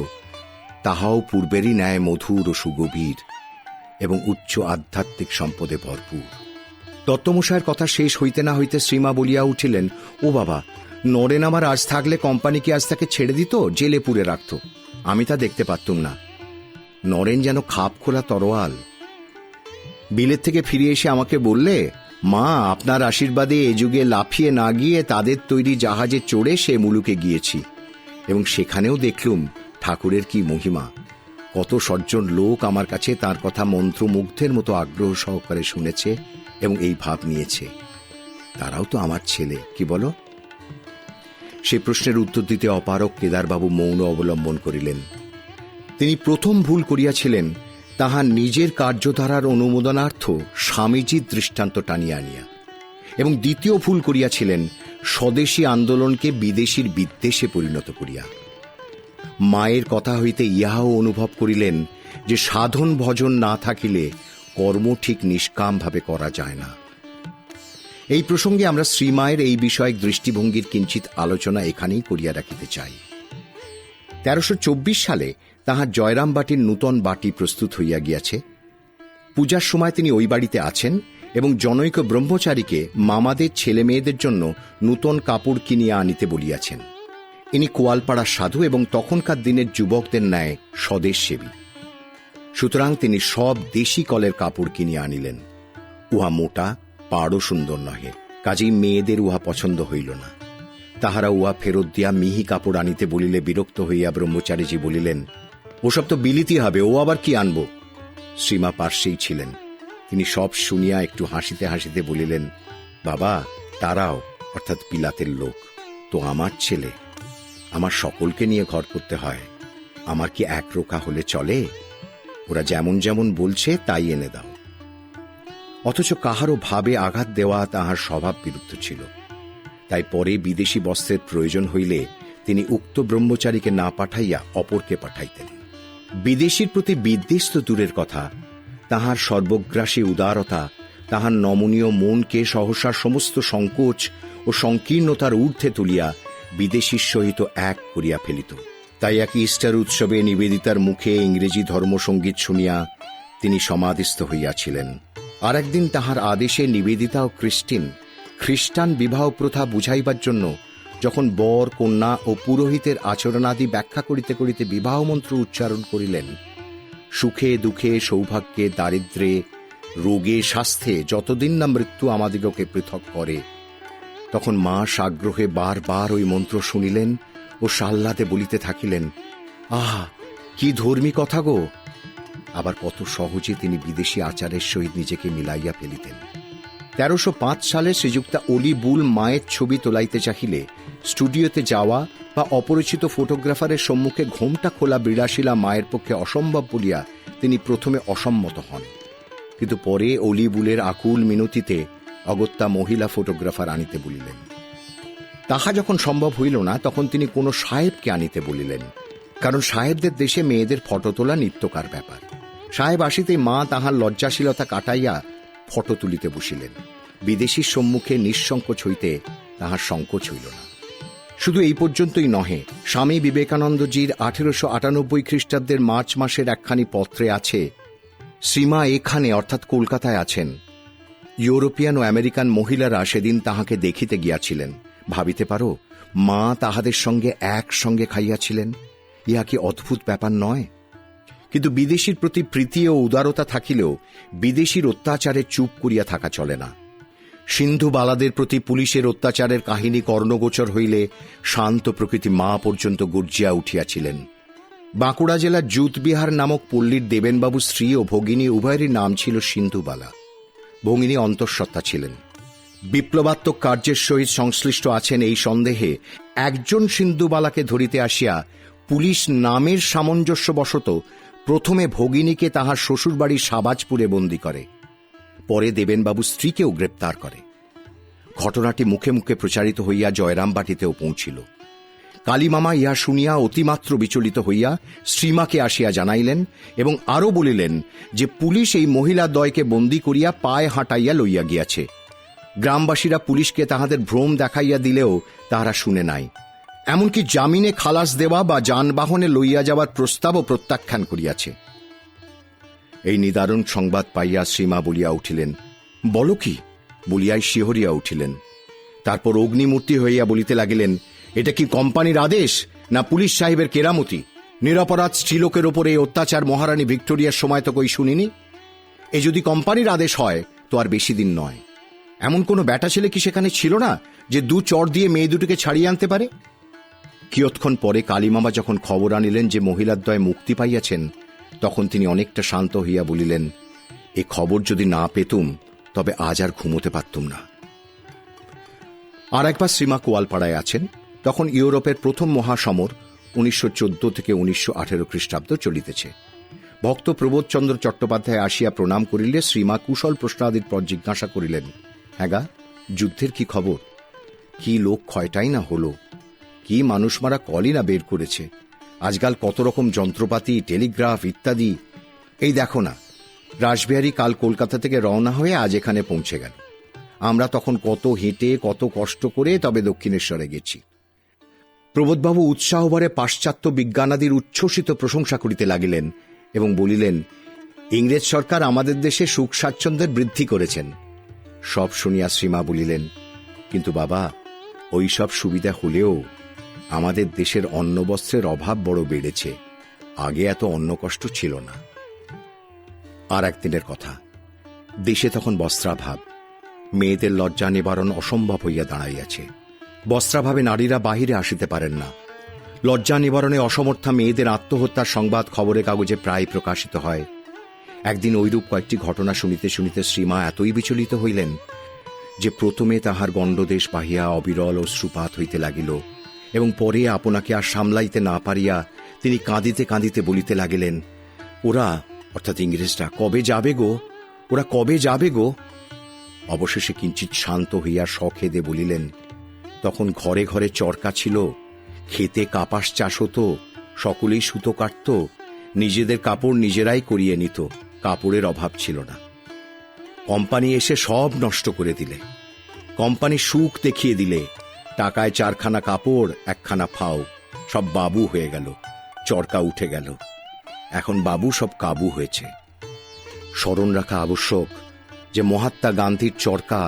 তাহাও পূর্বেরই ন্যায় মধুর ও সুগভীর এবং উচ্চ আধ্যাত্মিক সম্পদে ভরপুর। দত্তমশায়ের কথা শেষ হইতে না হইতে শ্রীমা বলিয়া উঠিলেন, ও বাবা, নরেন আমার আজ থাকলে কোম্পানি কি আজ তাকে ছেড়ে দিত, জেলে পুরে রাখত? আমি তা দেখতে পারতুম না। নরেন যেন খাপ খোলা তরোয়াল। বিলেত থেকে ফিরে এসে আমাকে বললে, মা, আপনার আশীর্বাদে এ যুগে লাফিয়ে না গিয়ে তাদের তৈরি জাহাজে চড়ে সে মুলুকে গিয়েছি এবং সেখানেও দেখলুম ঠাকুরের কি মহিমা। কত সজ্জন লোক আমার কাছে তার কথা মন্ত্রমুগ্ধের মতো আগ্রহ সহকারে শুনেছে এবং এই ভাব নিয়েছে, তারাও তো আমার ছেলে, কি বলো? সে প্রশ্নের উত্তর দিতে অপারক কেদারবাবু মৌন অবলম্বন করিলেন। তিনি প্রথম ভুল করিয়াছিলেন তাহার নিজের কার্যধারার অনুমোদনার্থ স্বামীজির দৃষ্টান্ত টানিয়া আনিয়া, এবং দ্বিতীয় ভুল করিয়াছিলেন স্বদেশী আন্দোলনকে বিদেশীর বিদ্বেষে পরিণত করিয়া। মায়ের কথা হইতে ইহাও অনুভব করিলেন যে সাধন ভজন না থাকিলে কর্ম ঠিক নিষ্কামভাবে করা যায় না। এই প্রসঙ্গে আমরা শ্রীমায়ের এই বিষয়ক দৃষ্টিভঙ্গির কিঞ্চিত আলোচনা এখানেই করিয়া রাখিতে চাই। 1324 সালে তাহার জয়রামবাটির নূতন বাটি প্রস্তুত হইয়া গিয়াছে। পূজার সময় তিনি ওই বাড়িতে আছেন এবং জনৈক ব্রহ্মচারীকে মামাদের ছেলে মেয়েদের জন্য নূতন কাপড় কিনিয়া আনিতে বলিয়াছেন। ইনি কোয়ালপাড়ার সাধু এবং তখনকার দিনের যুবকদের ন্যায় স্বদেশসেবী। সুতরাং তিনি সব দেশি কলের কাপড় কিনিয়া আনিলেন। উহা মোটা, পাড়ও সুন্দর নহে, কাজেই মেয়েদের উহা পছন্দ হইল না। তাহারা উহা ফেরত দিয়া মিহি কাপড় আনিতে বলিলে বিরক্ত হইয়া ব্রহ্মচারীজি বলিলেন, ওসব তো বিলিতি হবে, ও আবার কি আনব? শ্রীমা পার্শ্বেই ছিলেন। তিনি সব শুনিয়া একটু হাসিতে হাসিতে বলিলেন, বাবা, তারাও অর্থাৎ বিলাতের লোক তো আমার ছেলে, আমার সকলকে নিয়ে ঘর করতে হয়, আমার কি এক রোখা হলে চলে? ওরা যেমন যেমন বলছে তাই এনে দাও। অথচ কাহারও ভাবে আঘাত দেওয়া তাহার স্বভাব বিরুদ্ধ ছিল। তাই পরে বিদেশি বস্ত্রের প্রয়োজন হইলে তিনি উক্ত ব্রহ্মচারীকে না পাঠাইয়া অপরকে পাঠাইতেন। বিদেশীর প্রতি বিদ্বেষ তো দূরের কথা, তাহার সর্বগ্রাসী উদারতা তাহার নমনীয় মনকে সহসার সমস্ত সংকোচ ও সংকীর্ণতার ঊর্ধ্বে তুলিয়া বিদেশীর সহিত এক করিয়া ফেলিত। তাই এক ইস্টার উৎসবে নিবেদিতার মুখে ইংরেজি ধর্মসঙ্গীত শুনিয়া তিনি সমাধিস্থ হইয়াছিলেন। আর একদিন তাহার আদেশে নিবেদিতা ও খ্রিস্টান বিবাহ প্রথা বুঝাইবার জন্য যখন বর, কন্যা ও পুরোহিতের আচরণাদি ব্যাখ্যা করিতে করিতে বিবাহ মন্ত্র উচ্চারণ করিলেন, সুখে দুঃখে, সৌভাগ্যে দারিদ্র্যে, রোগে স্বাস্থ্যে যতদিন না মৃত্যু আমাদিগকে পৃথক করে, তখন মা সাগ্রহে বারবার ওই মন্ত্র শুনিলেন ও সাহ্লাদে বলিতে থাকিলেন, আহা, কি ধর্মী কথা গো! আবার কত সহজে তিনি বিদেশি আচারের সহিত নিজেকে মিলাইয়া ফেলিতেন। 1305 সালে শ্রীযুক্তা অলি বুল মায়ের ছবি তোলাইতে চাহিলে স্টুডিওতে যাওয়া বা অপরিচিত ফটোগ্রাফারের সম্মুখে ঘোমটা খোলা বিড়াশিলা মায়ের পক্ষে অসম্ভব বলিয়া তিনি প্রথমে অসম্মত হন, কিন্তু পরে অলিবুলের আকুল মিনতিতে অগত্যা মহিলা ফটোগ্রাফার আনিতে বলিলেন। তাহা যখন সম্ভব হইল না, তখন তিনি কোনো সাহেবকে আনিতে বলিলেন, কারণ সাহেবদের দেশে মেয়েদের ফটো তোলা নিত্যকার ব্যাপার। সাহেব আসিতে মা তাহার লজ্জাশীলতা কাটাইয়া ফটো তুলিতে বসিলেন। বিদেশীর সম্মুখে নিঃসংকোচ হইতে তাহার সংকোচ হইল না। শুধু এই পর্যন্তই নহে, স্বামী বিবেকানন্দজির 1898 খ্রিস্টাব্দের মার্চ মাসের একখানি পত্রে আছে, শ্রীমা এখানে অর্থাৎ কলকাতায় আছেন। ইউরোপিয়ান ও আমেরিকান মহিলারা সেদিন তাহাকে দেখিতে গিয়াছিলেন। ভাবিতে পারো, মা তাহাদের সঙ্গে একসঙ্গে খাইয়াছিলেন। ইহা কি অদ্ভুত ব্যাপার নয়? কিন্তু বিদেশীর প্রতি প্রীতি ও উদারতা থাকিলেও বিদেশীর অত্যাচারে চুপ করিয়া থাকা চলে না। সিন্ধুবালাদের প্রতি পুলিশের অত্যাচারের কাহিনী কর্ণগোচর হইলে শান্ত প্রকৃতি মা পর্যন্ত গর্জিয়া উঠিয়াছিলেন। বাঁকুড়া জেলার জুতবিহার নামক পল্লীর দেবেনবাবু স্ত্রী ও ভগিনী উভয়েরই নাম ছিল সিন্ধুবালা। ভগিনী অন্তঃসত্ত্বা ছিলেন। বিপ্লবাত্মক কার্যের সহিত সংশ্লিষ্ট আছেন এই সন্দেহে একজন সিন্ধুবালাকে ধরিতে আসিয়া পুলিশ নামের সামঞ্জস্যবশত প্রথমে ভগিনীকে তাহার শ্বশুরবাড়ির সাবাজপুরে বন্দী করে, পরে দেবেনবাবু স্ত্রীকেও গ্রেপ্তার করে। ঘটনাটি মুখে মুখে প্রচারিত হইয়া জয়রামবাটিতেও পৌঁছিল। কালীমামা ইহা শুনিয়া অতিমাত্র বিচলিত হইয়া শ্রীমাকে আসিয়া জানাইলেন এবং আরও বলিলেন যে পুলিশ এই মহিলা দ্বয়কে বন্দী করিয়া পায়ে হাঁটাইয়া লইয়া গিয়াছে। গ্রামবাসীরা পুলিশকে তাহাদের ভ্রম দেখাইয়া দিলেও তাহারা শুনে নাই। এমনকি জামিনে খালাস দেওয়া বা যানবাহনে লইয়া যাওয়ার প্রস্তাবও প্রত্যাখ্যান করিয়াছে। এই নিদারুণ সংবাদ পাইয়া শ্রীমা বলিয়া উঠিলেন, বলো কি? বলিয়াই শিহরিয়া উঠিলেন। তারপর অগ্নিমূর্তি হইয়া বলিতে লাগিলেন, এটা কি কোম্পানির আদেশ না পুলিশ সাহেবের কেরামতি? নিরপরাধ স্ত্রীলোকের ওপর এই অত্যাচার মহারানী ভিক্টোরিয়ার সময় তো কই শুনিনি। এ যদি কোম্পানির আদেশ হয় তো আর বেশি দিন নয়। এমন কোনো ব্যাটা ছেলে কি সেখানে ছিল না যে দু চড় দিয়ে মেয়ে দুটিকে ছাড়িয়ে আনতে পারে? কিয়ৎক্ষণ পরে কালীমামা যখন খবর আনিলেন যে মহিলাদ্বয় মুক্তি পাইয়াছেন, তখন তিনি অনেকটা শান্ত হইয়া বলিলেন, এ খবর যদি না পেতুম তবে আজ আর ঘুমোতে পারতুম না। আর একবার শ্রীমা কোয়ালপাড়ায় আছেন। তখন ইউরোপের প্রথম মহাসমর 1914 থেকে 1918 খ্রিস্টাব্দ চলিতেছে। ভক্ত প্রবোধচন্দ্র চট্টোপাধ্যায় আসিয়া প্রণাম করিলে শ্রীমা কুশল প্রশ্নাদির পর জিজ্ঞাসা করিলেন, হ্যাঁ, যুদ্ধের কি খবর? কি লোক ক্ষয়টাই না হলো, কি মানুষ মারা কলই না বের করেছে। আজকাল কত রকম যন্ত্রপাতি, টেলিগ্রাফ ইত্যাদি। এই দেখো না, রাসবিহারী কাল কলকাতা থেকে রওনা হয়ে আজ এখানে পৌঁছে গেল। আমরা তখন কত হেঁটে কত কষ্ট করে তবে দক্ষিণেশ্বরে গেছি। প্রবোধবাবু উৎসাহভরে পাশ্চাত্য বিজ্ঞানাদির উচ্ছ্বসিত প্রশংসা করিতে লাগিলেন এবং বলিলেন, ইংরেজ সরকার আমাদের দেশে সুখ স্বাচ্ছন্দ্যের বৃদ্ধি করেছেন। সব শুনিয়া শ্রীমা বলিলেন, কিন্তু বাবা, ওই সব সুবিধা হলেও আমাদের দেশের অন্নবস্ত্রের অভাব বড় বেড়েছে। আগে এত অন্ন কষ্ট ছিল না। আর একদিনের কথা, দেশে তখন বস্ত্রাভাব। মেয়েদের লজ্জা নিবারণ অসম্ভব হইয়া দাঁড়াইয়াছে। বস্ত্রাভাবে নারীরা বাহিরে আসিতে পারেন না। লজ্জা নিবারণে অসমর্থা মেয়েদের আত্মহত্যার সংবাদ খবরের কাগজে প্রায় প্রকাশিত হয়। একদিন ঐরূপ কয়েকটি ঘটনা শুনিতে শুনিতে শ্রীমা এতই বিচলিত হইলেন যে প্রথমে তাহার গণ্ডদেশ বাহিয়া অবিরল অশ্রুপাত হইতে লাগিল এবং পরে আপনাকে আর সামলাইতে না পারিয়া তিনি কাঁদিতে কাঁদিতে বলিতে লাগিলেন, ওরা অর্থাৎ ইংরেজরা কবে যাবে গো, ওরা কবে যাবে গো? অবশেষে কিঞ্চিৎ শান্ত হইয়া সখেদে বলিলেন, তখন ঘরে ঘরে চরকা ছিল, খেতে কাপাস চাষ হতো, সকলেই সুতো কাটত, নিজেদের কাপড় নিজেরাই করিয়ে নিত, কাপড়ের অভাব ছিল না। কোম্পানি এসে সব নষ্ট করে দিলে। কোম্পানি সুখ দেখিয়ে দিলে। টাকায় 4খানা কাপড়, 1খানা ফাও, সব বাবু হয়ে গেল, চরকা উঠে গেল। এখন বাবু সব কাবু হয়েছে। স্মরণ রাখা আবশ্যক যে মহাত্মা গান্ধীর চরকা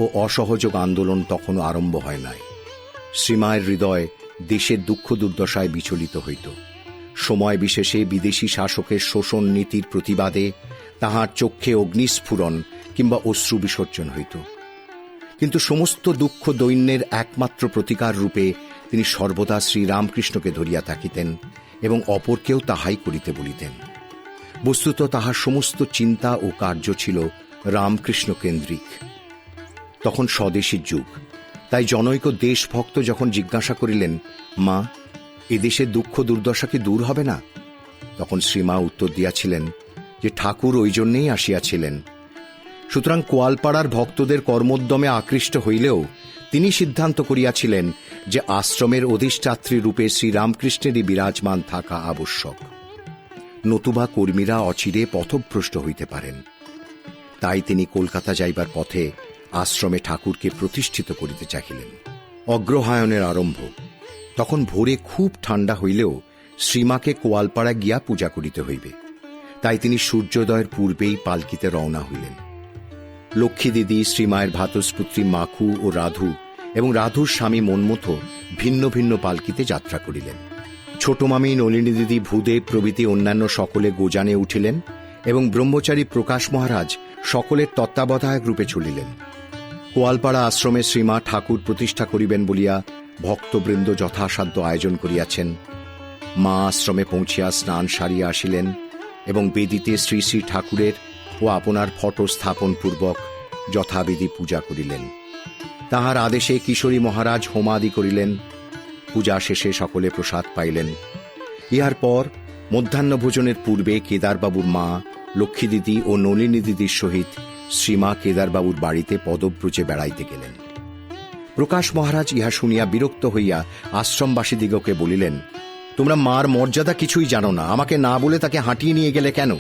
ও অসহযোগ আন্দোলন তখনও আরম্ভ হয় নাই। শ্রীমায়ের হৃদয় দেশের দুঃখ দুর্দশায় বিচলিত হইত। সময় বিশেষে বিদেশি শাসকের শোষণ নীতির প্রতিবাদে তাহার চক্ষে অগ্নিস্ফুরণ কিংবা অশ্রু বিসর্জন হইত। কিন্তু সমস্ত দুঃখ দৈন্যের একমাত্র প্রতিকার রূপে তিনি সর্বদা শ্রীরামকৃষ্ণকে ধরিয়া থাকিতেন এবং অপরকেও তাহাই করিতে বলিতেন। বস্তুত তাহার সমস্ত চিন্তা ও কার্য ছিল রামকৃষ্ণ কেন্দ্রিক। তখন স্বদেশীর যুগ। তাই জনৈক দেশভক্ত যখন জিজ্ঞাসা করিলেন, মা, এদেশের দুঃখ দুর্দশা কি দূর হবে না? তখন শ্রীমা উত্তর দিয়াছিলেন, যে ঠাকুর ওই জন্যেই আসিয়াছিলেন। সুতরাং কোয়ালপাড়ার ভক্তদের কর্মোদ্যমে আকৃষ্ট হইলেও তিনি সিদ্ধান্ত করিয়াছিলেন যে আশ্রমের অধিষ্ঠাত্রী রূপে শ্রীরামকৃষ্ণেরই বিরাজমান থাকা আবশ্যক, নতুবা কর্মীরা অচিরে পথভ্রষ্ট হইতে পারেন। তাই তিনি কলকাতা যাইবার পথে আশ্রমে ঠাকুরকে প্রতিষ্ঠিত করিতে চাহিলেন। অগ্রহায়ণের আরম্ভ। তখন ভোরে খুব ঠান্ডা হইলেও শ্রীমাকে কোয়ালপাড়া গিয়া পূজা করিতে হইবে। তাই তিনি সূর্যোদয়ের পূর্বেই পালকিতে রওনা হইলেন। লক্ষ্মী দিদি, শ্রীমায়ের ভ্রাতুষ্পুত্রী মাখু ও রাধু এবং রাধুর স্বামী মন্মথ ভিন্ন ভিন্ন পালকিতে যাত্রা করিলেন। ছোট মামী, নলিনী দিদি, ভূদেব প্রভৃতি অন্যান্য সকলে গোজানে উঠিলেন এবং ব্রহ্মচারী প্রকাশ মহারাজ সকলের তত্ত্বাবধায়ক রূপে চলিলেন। কোয়ালপাড়া আশ্রমে শ্রীমা ঠাকুর প্রতিষ্ঠা করিবেন বলিয়া ভক্তবৃন্দ যথাসাধ্য আয়োজন করিয়াছেন। মা আশ্রমে পৌঁছিয়া স্নান সারিয়া আসিলেন এবং বেদিতে শ্রী শ্রী ঠাকুরের ও আপনার ফটো স্থাপন পূর্বক যথাবিধি পূজা করিলেন। তাহার আদেশে কিশোরী মহারাজ হোমাদি করিলেন। পূজা শেষে সকলে প্রসাদ পাইলেন। ইহার পর মধ্যাহ্নভোজনের পূর্বে কেদারবাবুর মা, লক্ষ্মী দিদি ও নলিনী দিদির সহিত শ্রীমা কেদারবাবুর বাড়িতে পদব্রজে বেড়াইতে গেলেন। প্রকাশ মহারাজ ইহা শুনিয়া বিরক্ত হইয়া আশ্রমবাসীদিগকে বলিলেন, তোমরা মার মর্যাদা কিছুই জানো না, আমাকে না বলে তাকে হাঁটিয়ে নিয়ে গেলে কেন?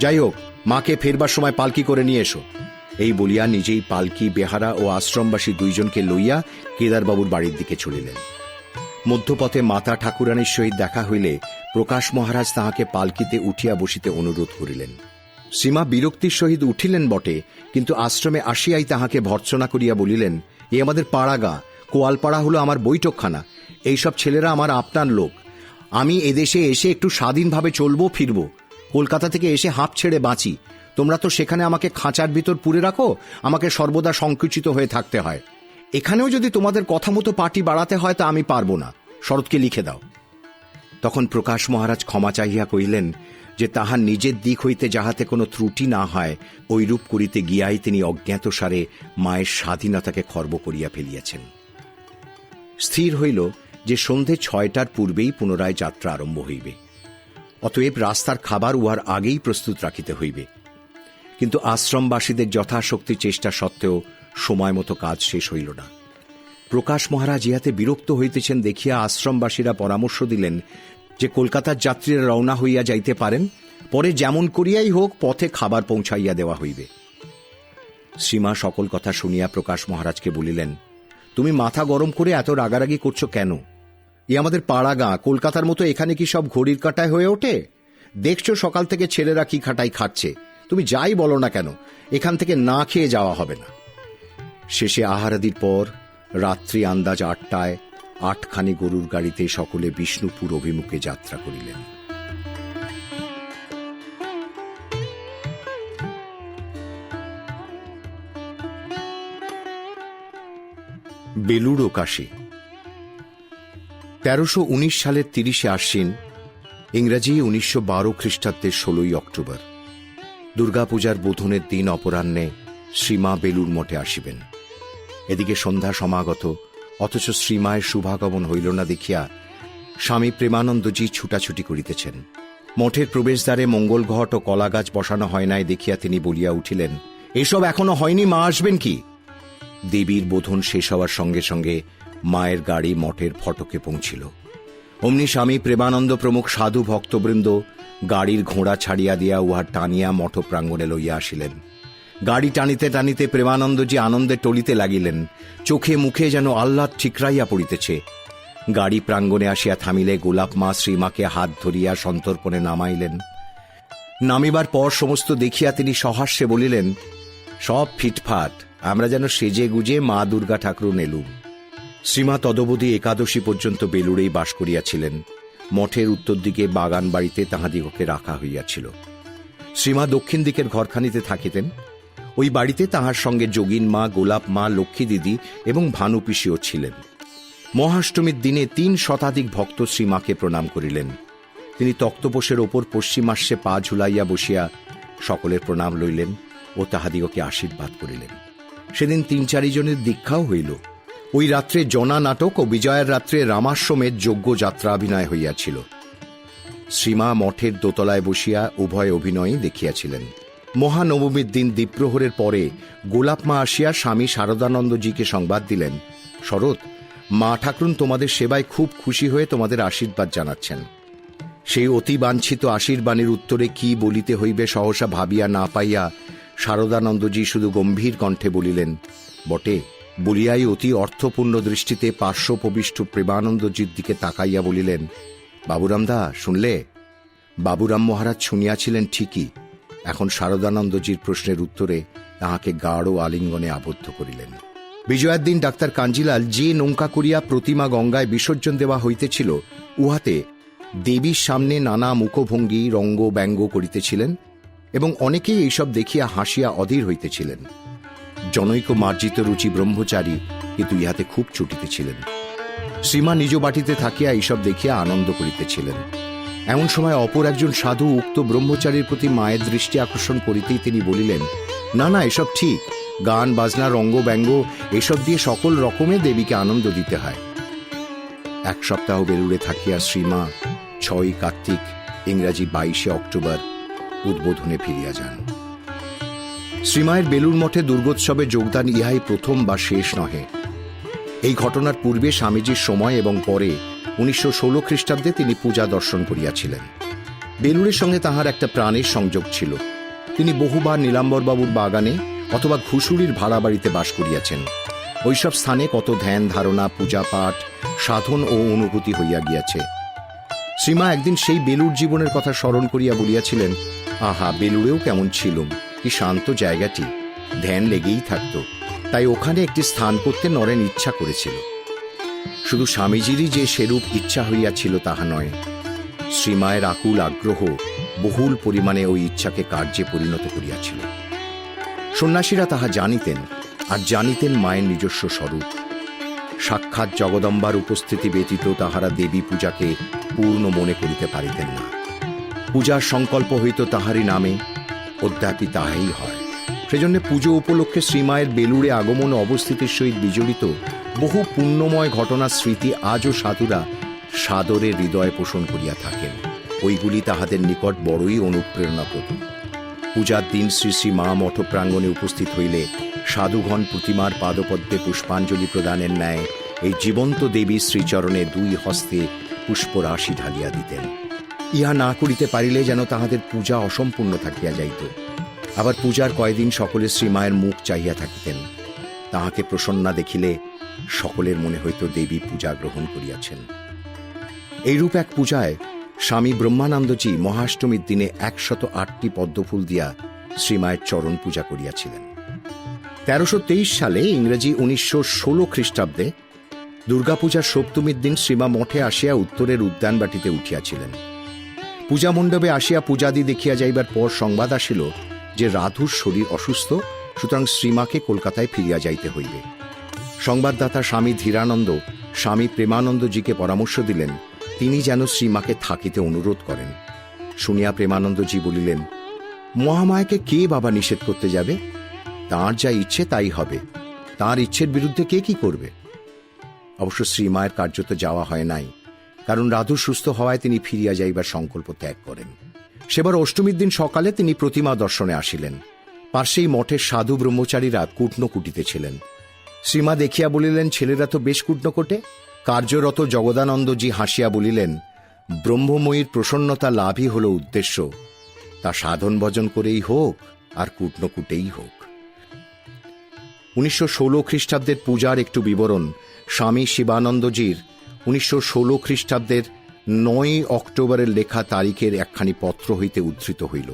যাই হোক, মাকে ফেরবার সময় পালকি করে নিয়ে এসো। এই বলিয়া নিজেই পালকি, বেহারা ও আশ্রমবাসী দুইজনকে লইয়া কেদারবাবুর বাড়ির দিকে চলিলেন। মধ্যপথে মাতা ঠাকুরানীর সহিত দেখা হইলে প্রকাশ মহারাজ তাহাকে পালকিতে উঠিয়া বসিতে অনুরোধ করিলেন। শ্রীমা বিরক্তির সহিত উঠিলেন বটে, কিন্তু আশ্রমে আসিয়াই তাহাকে ভর্ৎসনা করিয়া বলিলেন, এ আমাদের পাড়াগা, কোয়ালপাড়া হলো আমার বৈঠকখানা। এইসব ছেলেরা আমার আপনার লোক। আমি এদেশে এসে একটু স্বাধীনভাবে চলবো ফিরবো। কলকাতা থেকে এসে হাঁপ ছেড়ে বাঁচি। তোমরা তো সেখানে আমাকে খাঁচার ভিতর পুরে রাখো, আমাকে সর্বদা সংকুচিত হয়ে থাকতে হয়। এখানেও যদি তোমাদের কথা মতো পার্টি বাড়াতে হয় তা আমি পারবো না, শরৎকে লিখে দাও। তখন প্রকাশ মহারাজ ক্ষমা চাহিয়া কহিলেন যে তাহার নিজের দিক হইতে যাহাতে কোনো ত্রুটি না হয়, ঐরূপ করিতে গিয়াই তিনি অজ্ঞাতসারে মায়ের স্বাধীনতাকে খর্ব করিয়া ফেলিয়াছেন। স্থির হইল যে সন্ধে 6টার পূর্বেই পুনরায় যাত্রা আরম্ভ হইবে। অতএব রাস্তার খাবার উহার আগেই প্রস্তুত রাখিতে হইবে। কিন্তু আশ্রমবাসীদের যথাশক্তি চেষ্টা সত্ত্বেও সময় মতো কাজ শেষ হইল না। প্রকাশ মহারাজ ইহাতে বিরক্ত হইতেছেন দেখিয়া আশ্রমবাসীরা পরামর্শ দিলেন যে কলকাতার যাত্রীরা রওনা হইয়া যাইতে পারেন, পরে যেমন করিয়াই হোক পথে খাবার পৌঁছাইয়া দেওয়া হইবে। শ্রীমা সকল কথা শুনিয়া প্রকাশ মহারাজকে বলিলেন, তুমি মাথা গরম করে এত রাগারাগি করছো কেন? এ আমাদের পাড়া গাঁ, কলকাতার মতো এখানে কি সব ঘড়ির কাঁটায় হয়ে ওঠে? দেখছো সকাল থেকে ছেলেরা কি খাটাই খাচ্ছে। তুমি যাই বলো না কেন, এখান থেকে না খেয়ে যাওয়া হবে না। শেষে আহারাদির পর রাত্রি আন্দাজ 8টায় 8খানি গরুর গাড়িতে সকলে বিষ্ণুপুর অভিমুখে যাত্রা করিলেন। বেলুড় ও কাশী। 1319 সালের 30শে আশ্বিন, ইংরাজি 1912 খ্রিস্টাব্দের 16ই অক্টোবর, দুর্গাপূজার বোধনের দিন অপরাহ্নে শ্রীমা বেলুড় মঠে আসিবেন। এদিকে সন্ধ্যা সমাগত, অথচ শ্রীমায়ের শুভাগমন হইল না দেখিয়া স্বামী প্রেমানন্দজি ছুটাছুটি করিতেছেন। মঠের প্রবেশদ্বারে মঙ্গল ঘট ও কলাগাছ বসানো হয় নাই দেখিয়া তিনি বলিয়া উঠিলেন, এসব এখনো হয়নি, মা আসবেন কি? দেবীর বোধন শেষ হওয়ার সঙ্গে সঙ্গে মায়ের গাড়ি মঠের ফটকে পৌঁছিল। অমনি স্বামী প্রেমানন্দ প্রমুখ সাধু ভক্তবৃন্দ গাড়ির ঘোড়া ছাড়িয়া দিয়া উহার টানিয়া মঠ প্রাঙ্গণে লইয়া আসিলেন। গাড়ি টানিতে টানিতে প্রেমানন্দজি আনন্দে টলিতে লাগিলেন। চোখে মুখে যেন আহ্লাদ ঠিকরাইয়া পড়িতেছে। গাড়ি প্রাঙ্গণে আসিয়া থামিলে গোলাপ মা শ্রীমাকে হাত ধরিয়া সন্তর্পণে নামাইলেন। নামিবার পর সমস্ত দেখিয়া তিনি সহাস্যে বলিলেন, সব ফিটফাট, আমরা যেন সেজে গুজে মা দুর্গা ঠাকুর নেলুম। শ্রীমা তদবধি একাদশী পর্যন্ত বেলুড়েই বাস করিয়াছিলেন। মঠের উত্তর দিকে বাগান বাড়িতে তাহাদিগকে রাখা হইয়াছিল। শ্রীমা দক্ষিণ দিকের ঘরখানিতে থাকিতেন। ওই বাড়িতে তাহার সঙ্গে যোগিন মা, গোলাপ মা, লক্ষ্মী দিদি এবং ভানু পিসিও ছিলেন। মহাষ্টমীর দিনে 3 শতাধিক ভক্ত শ্রীমাকে প্রণাম করিলেন। তিনি তক্তপোষের ওপর পশ্চিমাস্যে পা ঝুলাইয়া বসিয়া সকলের প্রণাম লইলেন ও তাহাদিগকে আশীর্বাদ করিলেন। সেদিন 3-4 জনের দীক্ষাও হইল। ওই রাত্রে জনা নাটক ও বিজয়ের রাত্রে রামাশ্বমের যজ্ঞ যাত্রাভিনয় হইয়াছিল। শ্রীমা মঠের দোতলায় বসিয়া উভয় অভিনয়ই দেখিয়াছিলেন। মহানবমীর দিন দ্বীপ্রহরের পরে গোলাপ মা আসিয়া স্বামী শারদানন্দজিকে সংবাদ দিলেন, শরৎ, মা ঠাকুরুন তোমাদের সেবায় খুব খুশি হয়ে তোমাদের আশীর্বাদ জানাচ্ছেন। সেই অতি বাঞ্ছিত আশীর্বাণীর উত্তরে কি বলিতে হইবে সহসা ভাবিয়া না পাইয়া শারদানন্দজি শুধু গম্ভীর কণ্ঠে বলিলেন, বটে, বলিয়াই অতি অর্থপূর্ণ দৃষ্টিতে পার্শ্বপবিষ্ট প্রেমানন্দজির দিকে তাকাইয়া বলিলেন, বাবুরামদা শুনলে? বাবুরাম মহারাজ শুনিয়াছিলেন ঠিকই। এখন শারদানন্দজির প্রশ্নের উত্তরে তাহাকে গাঢ় আলিঙ্গনে আবদ্ধ করিলেন। বিজয়ার দিন ডাক্তার কাঞ্জিলাল যে নৌকা করিয়া প্রতিমা গঙ্গায় বিসর্জন দেওয়া হইতেছিল, উহাতে দেবীর সামনে নানা মুখভঙ্গি রঙ্গ ব্যঙ্গ করিতেছিলেন এবং অনেকেই এইসব দেখিয়া হাসিয়া অধীর হইতেছিলেন। জনৈক মার্জিত রুচি ব্রহ্মচারী কিন্তু ইহাতে খুব চুটিতেছিলেন। শ্রীমা নিজ বাটিতে থাকিয়া এইসব দেখিয়া আনন্দ করিতেছিলেন। এমন সময় অপর একজন সাধু উক্ত ব্রহ্মচারীর প্রতি মায়ের দৃষ্টি আকর্ষণ করিতেই তিনি বলিলেন, না না, এসব ঠিক, গান বাজনা রঙ্গ ব্যঙ্গ এসব দিয়ে সকল রকমে দেবীকে আনন্দ দিতে হয়। এক সপ্তাহ বেলুড়ে থাকিয়া শ্রীমা 6 কার্তিক ইংরাজি 22 অক্টোবর উদ্বোধনে ফিরিয়া যান। শ্রীমায়ের বেলুড় মঠে দুর্গোৎসবে যোগদান ইহাই প্রথম বা শেষ নহে। এই ঘটনার পূর্বে স্বামীজির সময় এবং পরে 1916 খ্রিস্টাব্দে তিনি পূজা দর্শন করিয়াছিলেন। বেলুড়ের সঙ্গে তাহার একটা প্রাণের সংযোগ ছিল। তিনি বহুবার নীলাম্বরবাবুর বাগানে অথবা ঘুষুরির ভাড়া বাড়িতে বাস করিয়াছেন। ওইসব স্থানে কত ধ্যান ধারণা, পূজা পাঠ, সাধন ও অনুভূতি হইয়া গিয়াছে। শ্রীমা একদিন সেই বেলুড় জীবনের কথা স্মরণ করিয়া বলিয়াছিলেন, আহা, বেলুড়েও কেমন ছিলুম, কি শান্ত জায়গাটি, ধ্যান লেগেই থাকত, তাই ওখানে একটি স্থান করতে নরেন ইচ্ছা করেছিল। শুধু স্বামীজিরই যে সেরূপ ইচ্ছা হইয়াছিল তাহা নয়, শ্রীমায়ের আকুল আগ্রহ বহুল পরিমাণে ওই ইচ্ছাকে কার্যে পরিণত করিয়াছিল। সন্ন্যাসীরা তাহা জানিতেন, আর জানিতেন মায়ের নিজস্ব স্বরূপ। সাক্ষাৎ জগদম্বার উপস্থিতি ব্যতীত তাহারা দেবী পূজাকে পূর্ণ মনে করিতে পারিতেন না। পূজার সংকল্প হইত তাহারই নামে, অদ্যাপি তাহাই হয়। সেজন্য পুজো উপলক্ষে শ্রীমায়ের বেলুড়ে আগমন ও অবস্থিতির সহিত বিজড়িত বহু পুণ্যময় ঘটনার স্মৃতি আজও সাধুরা সাদরে হৃদয়ে পোষণ করিয়া থাকেন। ওইগুলি তাহাদের নিকট বড়ই অনুপ্রেরণাপ্রদ। পূজার দিন শ্রী শ্রী মা মঠ প্রাঙ্গণে উপস্থিত হইলে সাধুগণ প্রতিমার পাদপদ্মে পুষ্পাঞ্জলি প্রদানের ন্যায় এই জীবন্ত দেবী শ্রীচরণে 2 হস্তে পুষ্পরাশি ঢালিয়া দিতেন। ইহা না করিতে পারিলে যেন তাহাদের পূজা অসম্পূর্ণ থাকিয়া যাইত। আবার পূজার কয়দিন সকলে শ্রীমায়ের মুখ চাহিয়া থাকিতেন। তাহাকে প্রসন্না দেখিলে সকলের মনে হইত দেবী পূজা গ্রহণ করিয়াছেন। এইরূপ এক পূজায় স্বামী ব্রহ্মানন্দজি মহাষ্টমীর দিনে 108টি পদ্মফুল দিয়া শ্রীমায়ের চরণ পূজা করিয়াছিলেন। 1323 সালে ইংরেজি 1916 খ্রিস্টাব্দে দুর্গাপূজার সপ্তমীর দিন শ্রীমা মঠে আসিয়া উত্তরের উদ্যানবাটিতে উঠিয়াছিলেন। পূজা মণ্ডপে আসিয়া পূজাদি দেখিয়া যাইবার পর সংবাদ আসিল যে রাধুর শরীর অসুস্থ, সুতরাং শ্রীমাকে কলকাতায় ফিরিয়া যাইতে হইবে। সংবাদদাতা স্বামী ধীরানন্দ স্বামী প্রেমানন্দজিকে পরামর্শ দিলেন তিনি যেন শ্রীমাকে থাকিতে অনুরোধ করেন। শুনিয়া প্রেমানন্দজি বলিলেন, মহামায়াকে কে বাবা নিষেধ করতে যাবে? তাঁর যা ইচ্ছে তাই হবে, তাঁর ইচ্ছের বিরুদ্ধে কে কি করবে? অবশ্য শ্রীমায়ের কার্যত যাওয়া হয় নাই, কারণ রাধু সুস্থ হওয়ায় তিনি ফিরিয়া যাইবার সংকল্প ত্যাগ করেন। সেবার অষ্টমীর দিন সকালে তিনি প্রতিমা দর্শনে আসিলেন। পার্শ্বেই মঠের সাধু ব্রহ্মচারীরা কুটনো কুটিতেছিলেন। শ্রীমা দেখিয়া বলিলেন, ছেলেরা তো বেশ কুটনো কোটে। কার্যরত জগদানন্দজি হাসিয়া বলিলেন, ব্রহ্মময়ীর প্রসন্নতা লাভই হল উদ্দেশ্য, তা সাধন ভজন করেই হোক আর কুটনো কুটেই হোক। 1916 খ্রিস্টাব্দের পূজার একটু বিবরণ স্বামী শিবানন্দজির 1916 খ্রিস্টাব্দের 9 অক্টোবরের লেখা তারিখের একখানি পত্র হইতে উদ্ধৃত হইল।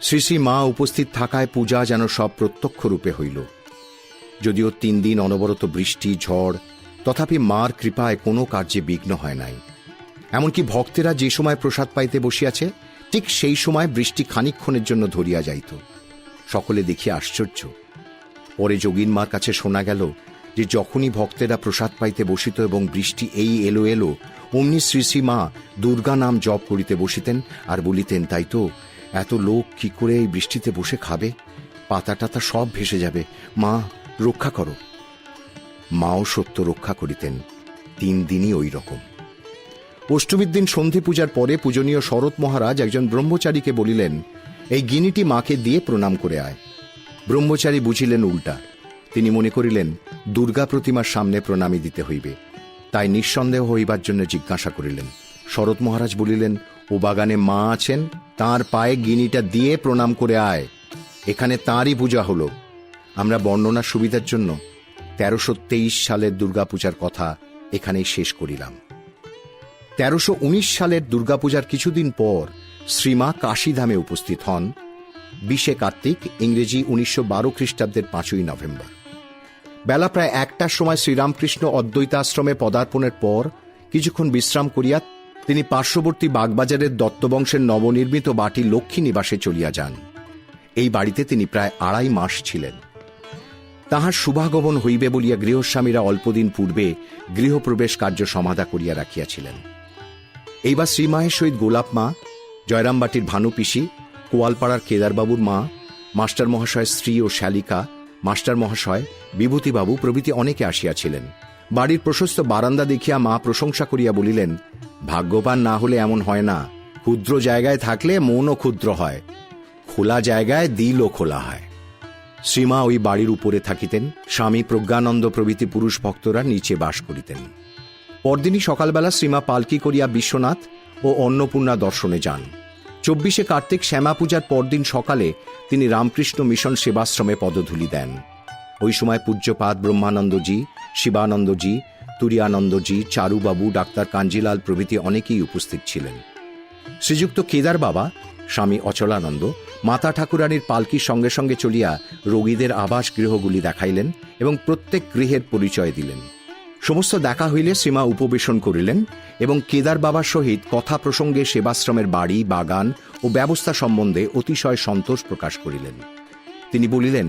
শ্রী শ্রী মা উপস্থিত থাকায় পূজা যেন সব প্রত্যক্ষ রূপে হইল। যদিও 3 দিন অনবরত বৃষ্টি ঝড়, তথাপি মার কৃপায় কোনো কার্যে বিঘ্ন হয় নাই। এমনকি ভক্তেরা যে সময় প্রসাদ পাইতে বসিয়াছে ঠিক সেই সময় বৃষ্টি খানিকক্ষণের জন্য ধরিয়া যাইত। সকলে দেখিয়া আশ্চর্য। পরে যোগীনমার কাছে শোনা গেল যে যখনই ভক্তেরা প্রসাদ পাইতে বসিত এবং বৃষ্টি এই এলো এলো, অমনি শ্রী শ্রী মা দুর্গা নাম জপ করিতে বসিতেন আর বলিতেন, তাই তো, এত লোক কি করে এই বৃষ্টিতে বসে খাবে? পাতা টাতা সব ভেসে যাবে, মা রক্ষা করো। মাও সত্য রক্ষা করিতেন। 3 দিনই ওই রকম। অষ্টমীর দিন সন্ধি পূজার পরে পূজনীয় শরৎ মহারাজ একজন ব্রহ্মচারীকে বলিলেন, এই গিনিটি মাকে দিয়ে প্রণাম করে আয়। ব্রহ্মচারী বুঝিলেন উল্টা। তিনি মনে করিলেন দুর্গা প্রতিমার সামনে প্রণামী দিতে হইবে, তাই নিঃসন্দেহ হইবার জন্য জিজ্ঞাসা করিলেন। শরৎ মহারাজ বলিলেন, ও বাগানে মা আছেন, তাঁর পায়ে গিনিটা দিয়ে প্রণাম করে আয়, এখানে তাঁরই পূজা হলো। আমরা বর্ণনার সুবিধার জন্য 1323 সালের দুর্গাপূজার কথা এখানেই শেষ করিলাম। 1319 সালের দুর্গাপূজার কিছুদিন পর শ্রীমা কাশীধামে উপস্থিত হন 20 কার্তিক, ইংরেজি 1912 খ্রিস্টাব্দের 5ই নভেম্বর। বেলা প্রায় 1টার সময় শ্রীরামকৃষ্ণ অদ্বৈতাশ্রমে পদার্পণের পর কিছুক্ষণ বিশ্রাম করিয়া তিনি পার্শ্ববর্তী বাগবাজারের দত্তবংশের নবনির্মিত বাটি লক্ষ্মী নিবাসে চলিয়া যান। এই বাড়িতে তিনি প্রায় 2.5 মাস ছিলেন। তাহার শুভাগমন হইবে বলিয়া গৃহস্বামীরা অল্পদিন পূর্বে গৃহপ্রবেশ কার্য সমাধা করিয়া রাখিয়াছিলেন। এইবার শ্রীমায়ের সহিত গোলাপ মা, জয়রামবাটির ভানু পিসি, কোয়ালপাড়ার কেদারবাবুর মা, মাস্টার মহাশয়ের স্ত্রী ও শ্যালিকা, মাস্টার মহাশয়, বিভূতিবাবু প্রভৃতি অনেকে আসিয়াছিলেন। বাড়ির প্রশস্ত বারান্দা দেখিয়া মা প্রশংসা করিয়া বলিলেন, ভাগ্যবান না হলে এমন হয় না, ক্ষুদ্র জায়গায় থাকলে মনও ক্ষুদ্র হয়, খোলা জায়গায় দিলও খোলা হয়। শ্রীমা ওই বাড়ির উপরে থাকিতেন, স্বামী প্রজ্ঞানন্দ প্রভৃতি পুরুষ ভক্তরা নিচে বাস করিতেন। পরদিনই সকালবেলা শ্রীমা পালকি করিয়া বিশ্বনাথ ও অন্নপূর্ণা দর্শনে যান। 24 কার্তিক শ্যামা পূজার পরদিন সকালে তিনি রামকৃষ্ণ মিশন সেবাশ্রমে পদধূলি দেন। ওই সময় পূজ্যপাদ ব্রহ্মানন্দজি, শিবানন্দজি, তুরিয়ানন্দজি, চারুবাবু, ডাক্তার কাঞ্জিলাল প্রভৃতি অনেকেই উপস্থিত ছিলেন। শ্রীযুক্ত কেদার বাবা, স্বামী অচলানন্দ, মাতা ঠাকুরানীর পালকির সঙ্গে সঙ্গে চলিয়া রোগীদের আবাস গৃহগুলি দেখাইলেন এবং প্রত্যেক গৃহের পরিচয় দিলেন। সমস্ত দেখা হইলে শ্রীমা উপবেশন করিলেন এবং কেদার বাবার সহিত কথা প্রসঙ্গে সেবাশ্রমের বাড়ি, বাগান ও ব্যবস্থা সম্বন্ধে অতিশয় সন্তোষ প্রকাশ করিলেন। তিনি বলিলেন,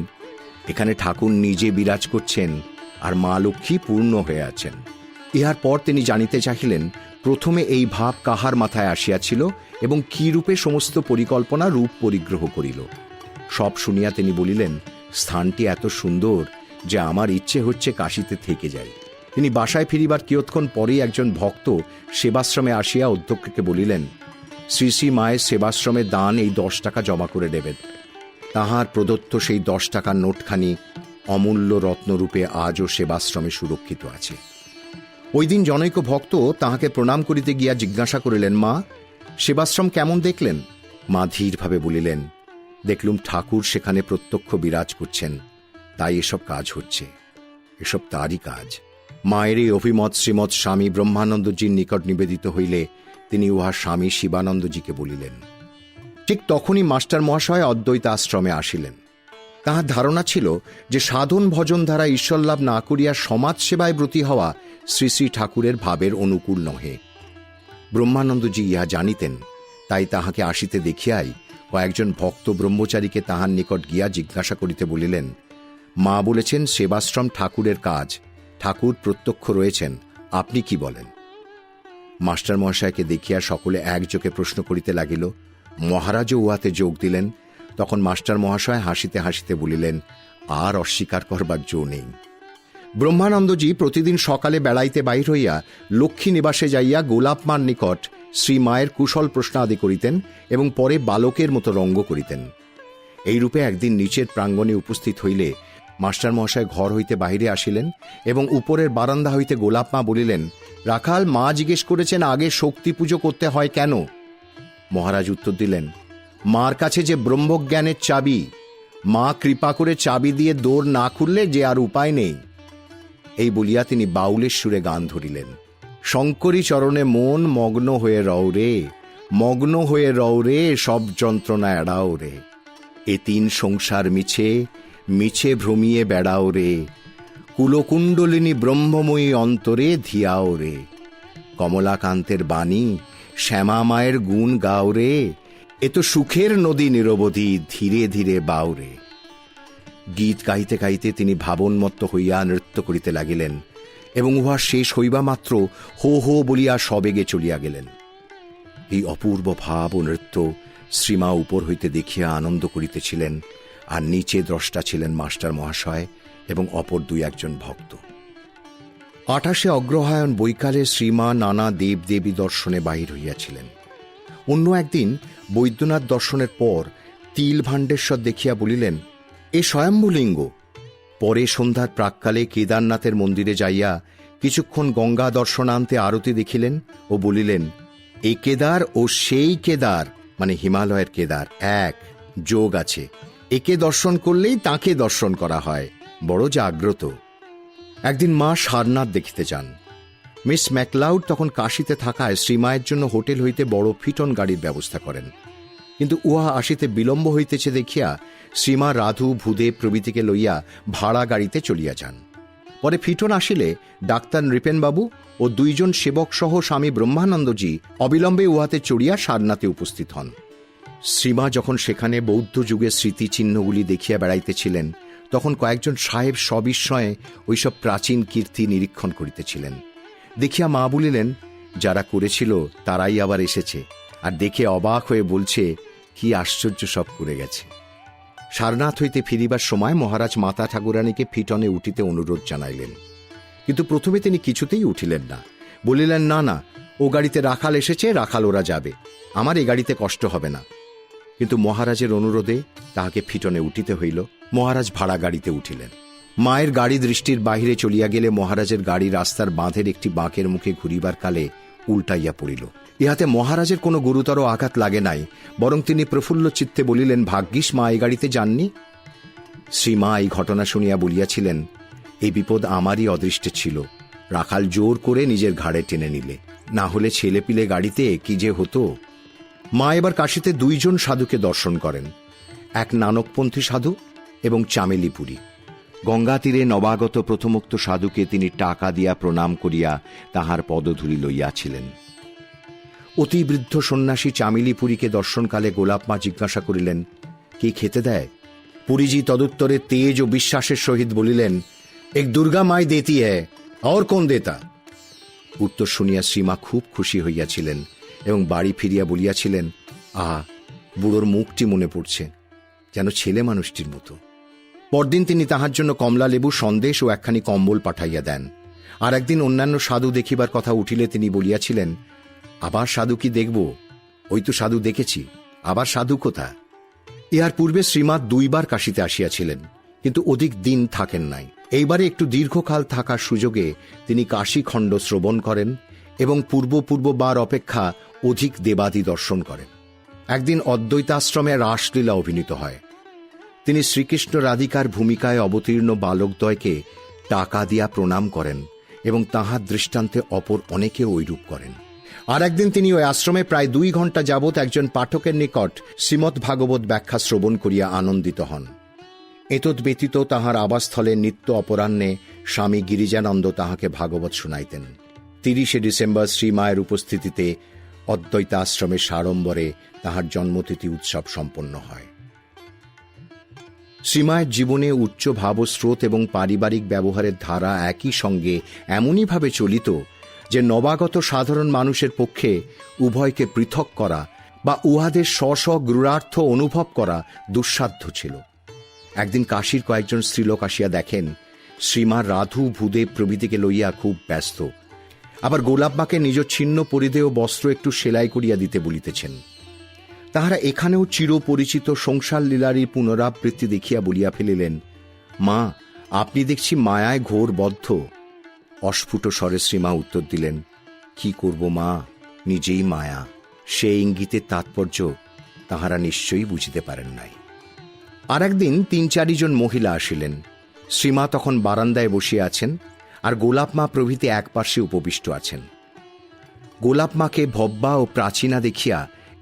এখানে ঠাকুর নিজে বিরাজ করছেন আর মা লক্ষ্মী পূর্ণ হয়ে আছেন। ইহার পর তিনি জানিতে চাহিলেন, প্রথমে এই ভাব কাহার মাথায় আসিয়াছিল এবং কি রূপে সমস্ত পরিকল্পনা রূপ পরিগ্রহ করিল। সব শুনিয়া তিনি বলিলেন, স্থানটি এত সুন্দর যে আমার ইচ্ছে হচ্ছে কাশীতে থেকে যাই। তিনি বাসায় ফিরিবার কিয়ৎক্ষণ পরেই একজন ভক্ত সেবাশ্রমে আসিয়া অধ্যক্ষকে বলিলেন, শ্রী শ্রী মায়ের সেবাশ্রমে দান এই 10 টাকা জমা করে দেবেন। তাহার প্রদত্ত সেই 10 টাকার নোটখানি অমূল্য রত্নরূপে আজও সেবাশ্রমে সুরক্ষিত আছে। ওই দিন জনৈক ভক্ত তাহাকে প্রণাম করিতে গিয়া জিজ্ঞাসা করিলেন, মা, সেবাশ্রম কেমন দেখলেন? মা ধীরভাবে বলিলেন, দেখলুম ঠাকুর সেখানে প্রত্যক্ষ বিরাজ করছেন, তাই এসব কাজ হচ্ছে, এসব তারই কাজ। মায়ের এই অভিমত শ্রীমৎ স্বামী ব্রহ্মানন্দজির নিকট নিবেদিত হইলে তিনি উহার স্বামী শিবানন্দজিকে বলিলেন। ঠিক তখনই মাস্টার মহাশয় অদ্বৈত আশ্রমে আসিলেন। তাহার ধারণা ছিল যে সাধন ভজন দ্বারা ঈশ্বরলাভ না করিয়া সমাজ সেবায় ব্রতী হওয়া শ্রী শ্রী ঠাকুরের ভাবের অনুকূল নহে। ব্রহ্মানন্দজি ইহা জানিতেন, তাই তাহাকে আসিতে দেখিয়াই কয়েকজন ভক্ত ব্রহ্মচারীকে তাহার নিকট গিয়া জিজ্ঞাসা করিতে বলিলেন, মা বলেছেন সেবাশ্রম ঠাকুরের কাজ, ঠাকুর প্রত্যক্ষ রয়েছেন, আপনি কি বলেন? মাস্টার মহাশয়কে দেখিয়া সকলে একযোগে প্রশ্ন করিতে লাগিল। মহারাজও উহাতে যোগ দিলেন। তখন মাস্টার মহাশয় হাসিতে হাসিতে বলিলেন, আর অস্বীকার করবার জো নেই। ব্রহ্মানন্দজি প্রতিদিন সকালে বেড়াইতে বাহির হইয়া লক্ষ্মী নিবাসে যাইয়া গোলাপ মার নিকট শ্রী মায়ের কুশল প্রশ্নাদি করিতেন এবং পরে বালকের মতো রঙ্গ করিতেন। এইরূপে একদিন নিচের প্রাঙ্গণে উপস্থিত হইলে মাস্টার মহাশয় ঘর হইতে বাহিরে আসিলেন এবং উপরের বারান্দা হইতে গোলাপ মা বলিলেন, রাখাল, মা জিজ্ঞেস করেছেন আগে শক্তি পুজো করতে হয় কেন? মহারাজ উত্তর দিলেন, মার কাছে যে ব্রহ্মজ্ঞানের চাবি, মা কৃপা করে চাবি দিয়ে দৌড় না খুললে যে আর উপায় নেই। এই বলিয়া তিনি বাউলের সুরে গান ধরিলেন, শঙ্করী চরণে মন মগ্ন হয়ে রও রে, মগ্ন হয়ে রও রে, সব যন্ত্রণা এড়াও রে, এ 3 সংসার মিছে মিছে ভ্রমিয়ে বেড়াও রে, কুলকুণ্ডলিনী ব্রহ্মময়ী অন্তরে ধিয়াও রে, কমলাকান্তের বাণী শ্যামা মায়ের গুণ গাও রে, এ তো সুখের নদী নিরবধি ধীরে ধীরে বাও রে। গীত গাইতে গাইতে তিনি ভাবনমত্ত হইয়া নৃত্য করিতে লাগিলেন এবং উহা শেষ হইবা মাত্র হো হো বলিয়া সবেগে চলিয়া গেলেন। এই অপূর্ব ভাব ও নৃত্য শ্রীমা উপর হইতে দেখিয়া আনন্দ করিতেছিলেন, আর নিচে দ্রষ্টা ছিলেন মাস্টার মহাশয় এবং অপর 2-1 জন ভক্ত। 28 অগ্রহায়ণ বৈকালে শ্রীমা নানা দেব দেবী দর্শনে বাহির হইয়াছিলেন। অন্য একদিন বৈদ্যনাথ দর্শনের পর তিল ভাণ্ডেশ্বর দেখিয়া বলিলেন, এ স্বয়ম্ভুলিঙ্গ। পরে সন্ধ্যার প্রাক্কালে কেদারনাথের মন্দিরে যাইয়া কিছুক্ষণ গঙ্গা দর্শনান্তে আরতি দেখিলেন ও বলিলেন, এই কেদার ও সেই কেদার, মানে হিমালয়ের কেদার, এক যোগ আছে। একে দর্শন করলেই তাকে দর্শন করা হয়। বড় জাগ্রত। একদিন মা সারনাথ দেখিতে যান। মিস ম্যাকলাউড তখন কাশীতে থাকায় শ্রীমায়ের জন্য হোটেল হইতে বড় ফিটন গাড়ির ব্যবস্থা করেন। কিন্তু উহা আসিতে বিলম্ব হইতেছে দেখিয়া শ্রীমা রাধু ভূদেব প্রভৃতিকে লইয়া ভাড়া গাড়িতে চলিয়া যান। পরে ফিটন আসিলে ডাক্তার নৃপেনবাবু ও 2 জন সেবক সহ স্বামী ব্রহ্মানন্দজি অবিলম্বে উহাতে চড়িয়া সারনাথে উপস্থিত হন। শ্রীমা যখন সেখানে বৌদ্ধ যুগের স্মৃতিচিহ্নগুলি দেখিয়া বেড়াইতেছিলেন, তখন কয়েকজন সাহেব সবিস্ময়ে ওইসব প্রাচীন কীর্তি নিরীক্ষণ করিতেছিলেন। দেখিয়া মা বলিলেন, যারা করেছিল তারাই আবার এসেছে, আর দেখে অবাক হয়ে বলছে, কি আশ্চর্য সব করে গেছে। সারনাথ হইতে ফিরিবার সময় মহারাজ মাতা ঠাকুরানীকে ফিটনে উঠিতে অনুরোধ জানাইলেন। কিন্তু প্রথমে তিনি কিছুতেই উঠিলেন না। বলিলেন, না না, ও গাড়িতে রাখাল এসেছে, রাখাল ওরা যাবে, আমার এ গাড়িতে কষ্ট হবে না। কিন্তু মহারাজের অনুরোধে তাহাকে ফিটনে উঠিতে হইল। মহারাজ ভাড়া গাড়িতে উঠিলেন। মায়ের গাড়ি দৃষ্টির বাহিরে চলিয়া গেলে মহারাজের গাড়ি রাস্তার বাঁধের একটি বাঁকের মুখে ঘুরিবার কালে উল্টাইয়া পড়িল। ইহাতে মহারাজের কোনো গুরুতর আঘাত লাগে নাই, বরং তিনি প্রফুল্ল চিত্তে বলিলেন, ভাগ্যিস মা এই গাড়িতে যাননি। শ্রীমা এই ঘটনা শুনিয়া বলিয়াছিলেন, এই বিপদ আমারই অদৃষ্টে ছিল। রাখাল জোর করে নিজের ঘাড়ে টেনে নিলে, না হলে ছেলেপিলে গাড়িতে কি যে হতো। মা এবার কাশীতে 2 জন সাধুকে দর্শন করেন, এক নানকপন্থী সাধু এবং চামেলিপুরী। গঙ্গা তীরে নবাগত প্রথমোক্ত সাধুকে তিনি টাকা দিয়া প্রণাম করিয়া তাহার পদধূলি লইয়াছিলেন। অতি বৃদ্ধ সন্ন্যাসী চামেলিপুরীকে দর্শনকালে গোলাপ মা জিজ্ঞাসা করিলেন, কি খেতে দেয়? পুরীজি তদুত্তরে তেজ ও বিশ্বাসের সহিত বলিলেন, এক দুর্গা মাই দেতি হ্যায়, আর কোন দেতা? উত্তর শুনিয়া শ্রীমা খুব খুশি হইয়াছিলেন এবং বাড়ি ফিরিয়া বলিয়াছিলেন, আহা, বুড়োর মুখটি মনে পড়ছে, যেন ছেলে মানুষটির মতো। পরদিন তিনি তাহার জন্য কমলা লেবু, সন্দেশ ও একখানি কম্বল পাঠাইয়া দেন। আর একদিন অন্যান্য সাধু দেখিবার কথা উঠিলে তিনি বলিয়াছিলেন, আবার সাধু কি দেখব? ওই তো সাধু দেখেছি, আবার সাধু কোথা? ইহার পূর্বে শ্রীমা 2 বার কাশীতে আসিয়াছিলেন, কিন্তু অধিক দিন থাকেন নাই। এইবারে একটু দীর্ঘকাল থাকার সুযোগে তিনি কাশীখণ্ড শ্রবণ করেন এবং পূর্ববার অপেক্ষা অধিক দেবাদি দর্শন করেন। একদিন অদ্বৈতাশ্রমে রাসলীলা অভিনীত হয়। তিনি শ্রীকৃষ্ণ রাধিকার ভূমিকায় অবতীর্ণ বালকদ্বয়কে টাকা দিয়া প্রণাম করেন এবং তাহার দৃষ্টান্তে অপর অনেকে ঐরূপ করেন। আর একদিন তিনি ওই আশ্রমে প্রায় 2 ঘণ্টা যাবৎ একজন পাঠকের নিকট শ্রীমদ্ ভাগবত ব্যাখ্যা শ্রবণ করিয়া আনন্দিত হন। এতদ ব্যতীত তাহার আবাসস্থলে নিত্য অপরাহ্নে স্বামী গিরিজানন্দ তাহাকে ভাগবত শুনাইতেন। 30 ডিসেম্বর শ্রীমায়ের উপস্থিতিতে অদ্বৈতাশ্রমের সাড়ম্বরে তাহার জন্মতিথি উৎসব সম্পন্ন হয়। শ্রীমায়ের জীবনে উচ্চ ভাবস্রোত এবং পারিবারিক ব্যবহারের ধারা একই সঙ্গে এমনইভাবে চলিত যে নবাগত সাধারণ মানুষের পক্ষে উভয়কে পৃথক করা বা উহাদের স্ব গূঢ়ার্থ অনুভব করা দুঃসাধ্য ছিল। একদিন কাশীর কয়েকজন স্ত্রীলোক আসিয়া দেখেন শ্রীমা রাধু ভূদেব প্রভৃতিকে লইয়া খুব ব্যস্ত, আবার গোলাপমাকে নিজ ছিন্ন পরিধেয় বস্ত্র একটু সেলাই করিয়া দিতে বলিতেছেন। তাহারা এখানেও চিরপরিচিত সংসার লীলারই পুনরাবৃত্তি দেখিয়া বলিয়া ফেলিলেন, মা, আপনি দেখছি মায়ায় ঘোর বদ্ধ। অস্ফুট স্বরে শ্রীমা উত্তর দিলেন, কি করব মা, নিজেই মায়া। সে ইঙ্গিতের তাৎপর্য তাহারা নিশ্চয়ই বুঝিতে পারেন নাই। আর একদিন 3-4 জন মহিলা আসিলেন। শ্রীমা তখন বারান্দায় বসিয়া আছেন, আর গোলাপ মা প্রভৃতি এক পার্শ্বে উপবিষ্ট আছেন। গোলাপ মাকে ভব্যা ও প্রাচীনা দেখিয়া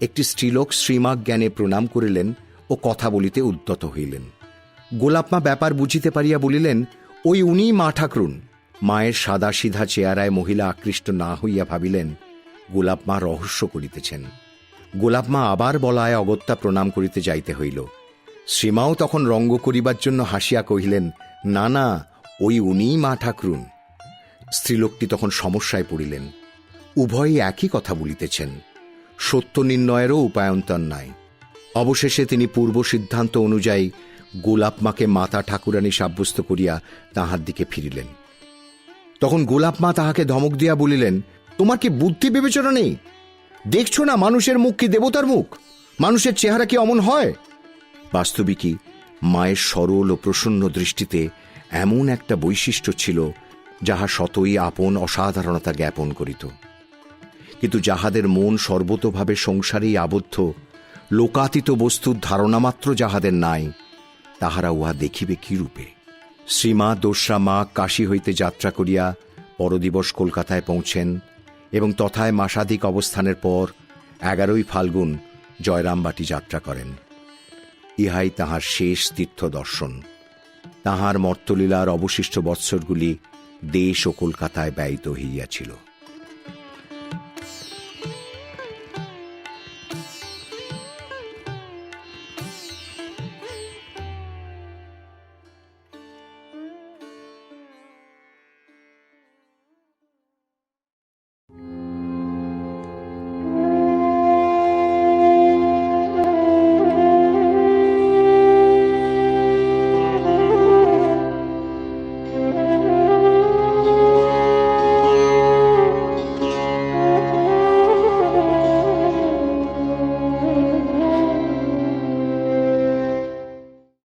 একটি স্ত্রীলোক শ্রীমা জ্ঞানে প্রণাম করিলেন ও কথা বলিতে উদ্যত হইলেন। গোলাপ মা ব্যাপার বুঝিতে পারিয়া বলিলেন, ওই উনিই মা ঠাকরুন। মায়ের সাদা সিধা চেহারায় মহিলা আকৃষ্ট না হইয়া ভাবিলেন গোলাপ মা রহস্য করিতেছেন। গোলাপ মা আবার বলায় অগত্যা প্রণাম করিতে যাইতে হইল। শ্রীমাও তখন রঙ্গ করিবার জন্য হাসিয়া কহিলেন, না না, ওই উনিই মা ঠাকরুন। স্ত্রীলোকটি তখন সমস্যায় পড়িলেন। উভয়ই একই কথা বলিতেছেন, সত্য নির্ণয়েরও উপায়ন্তর নাই। অবশেষে তিনি পূর্ব সিদ্ধান্ত অনুযায়ী গোলাপ মাকে মাতা ঠাকুরানী সাব্যস্ত করিয়া তাহার দিকে ফিরিলেন। তখন গোলাপ মা তাহাকে ধমক দিয়া বলিলেন, তোমার কি বুদ্ধি বিবেচনা নেই? দেখছো না মানুষের মুখ কি দেবতার মুখ? মানুষের চেহারা কি অমন হয়? বাস্তবিকই মায়ের সরল ও প্রসন্ন দৃষ্টিতে এমন একটা বৈশিষ্ট্য ছিল যাহা শতই আপন অসাধারণতা জ্ঞাপন করিত। কিন্তু যাহাদের মন সর্বতোভাবে সংসারেই আবদ্ধ, লোকাতীত বস্তুর ধারণামাত্র যাহাদের নাই, তাহারা উহা দেখিবে কি রূপে? শ্রীমা দোসরা মা কাশী হইতে যাত্রা করিয়া পরদিবস কলকাতায় পৌঁছেন এবং তথায় মাসাধিক অবস্থানের পর 11ই ফাল্গুন জয়রামবাটি যাত্রা করেন। ইহাই তাহার শেষ তীর্থ দর্শন। তাহার মর্তলীলার অবশিষ্ট বৎসরগুলি দেশ ও কলকাতায় ব্যয়িত হইয়াছিল।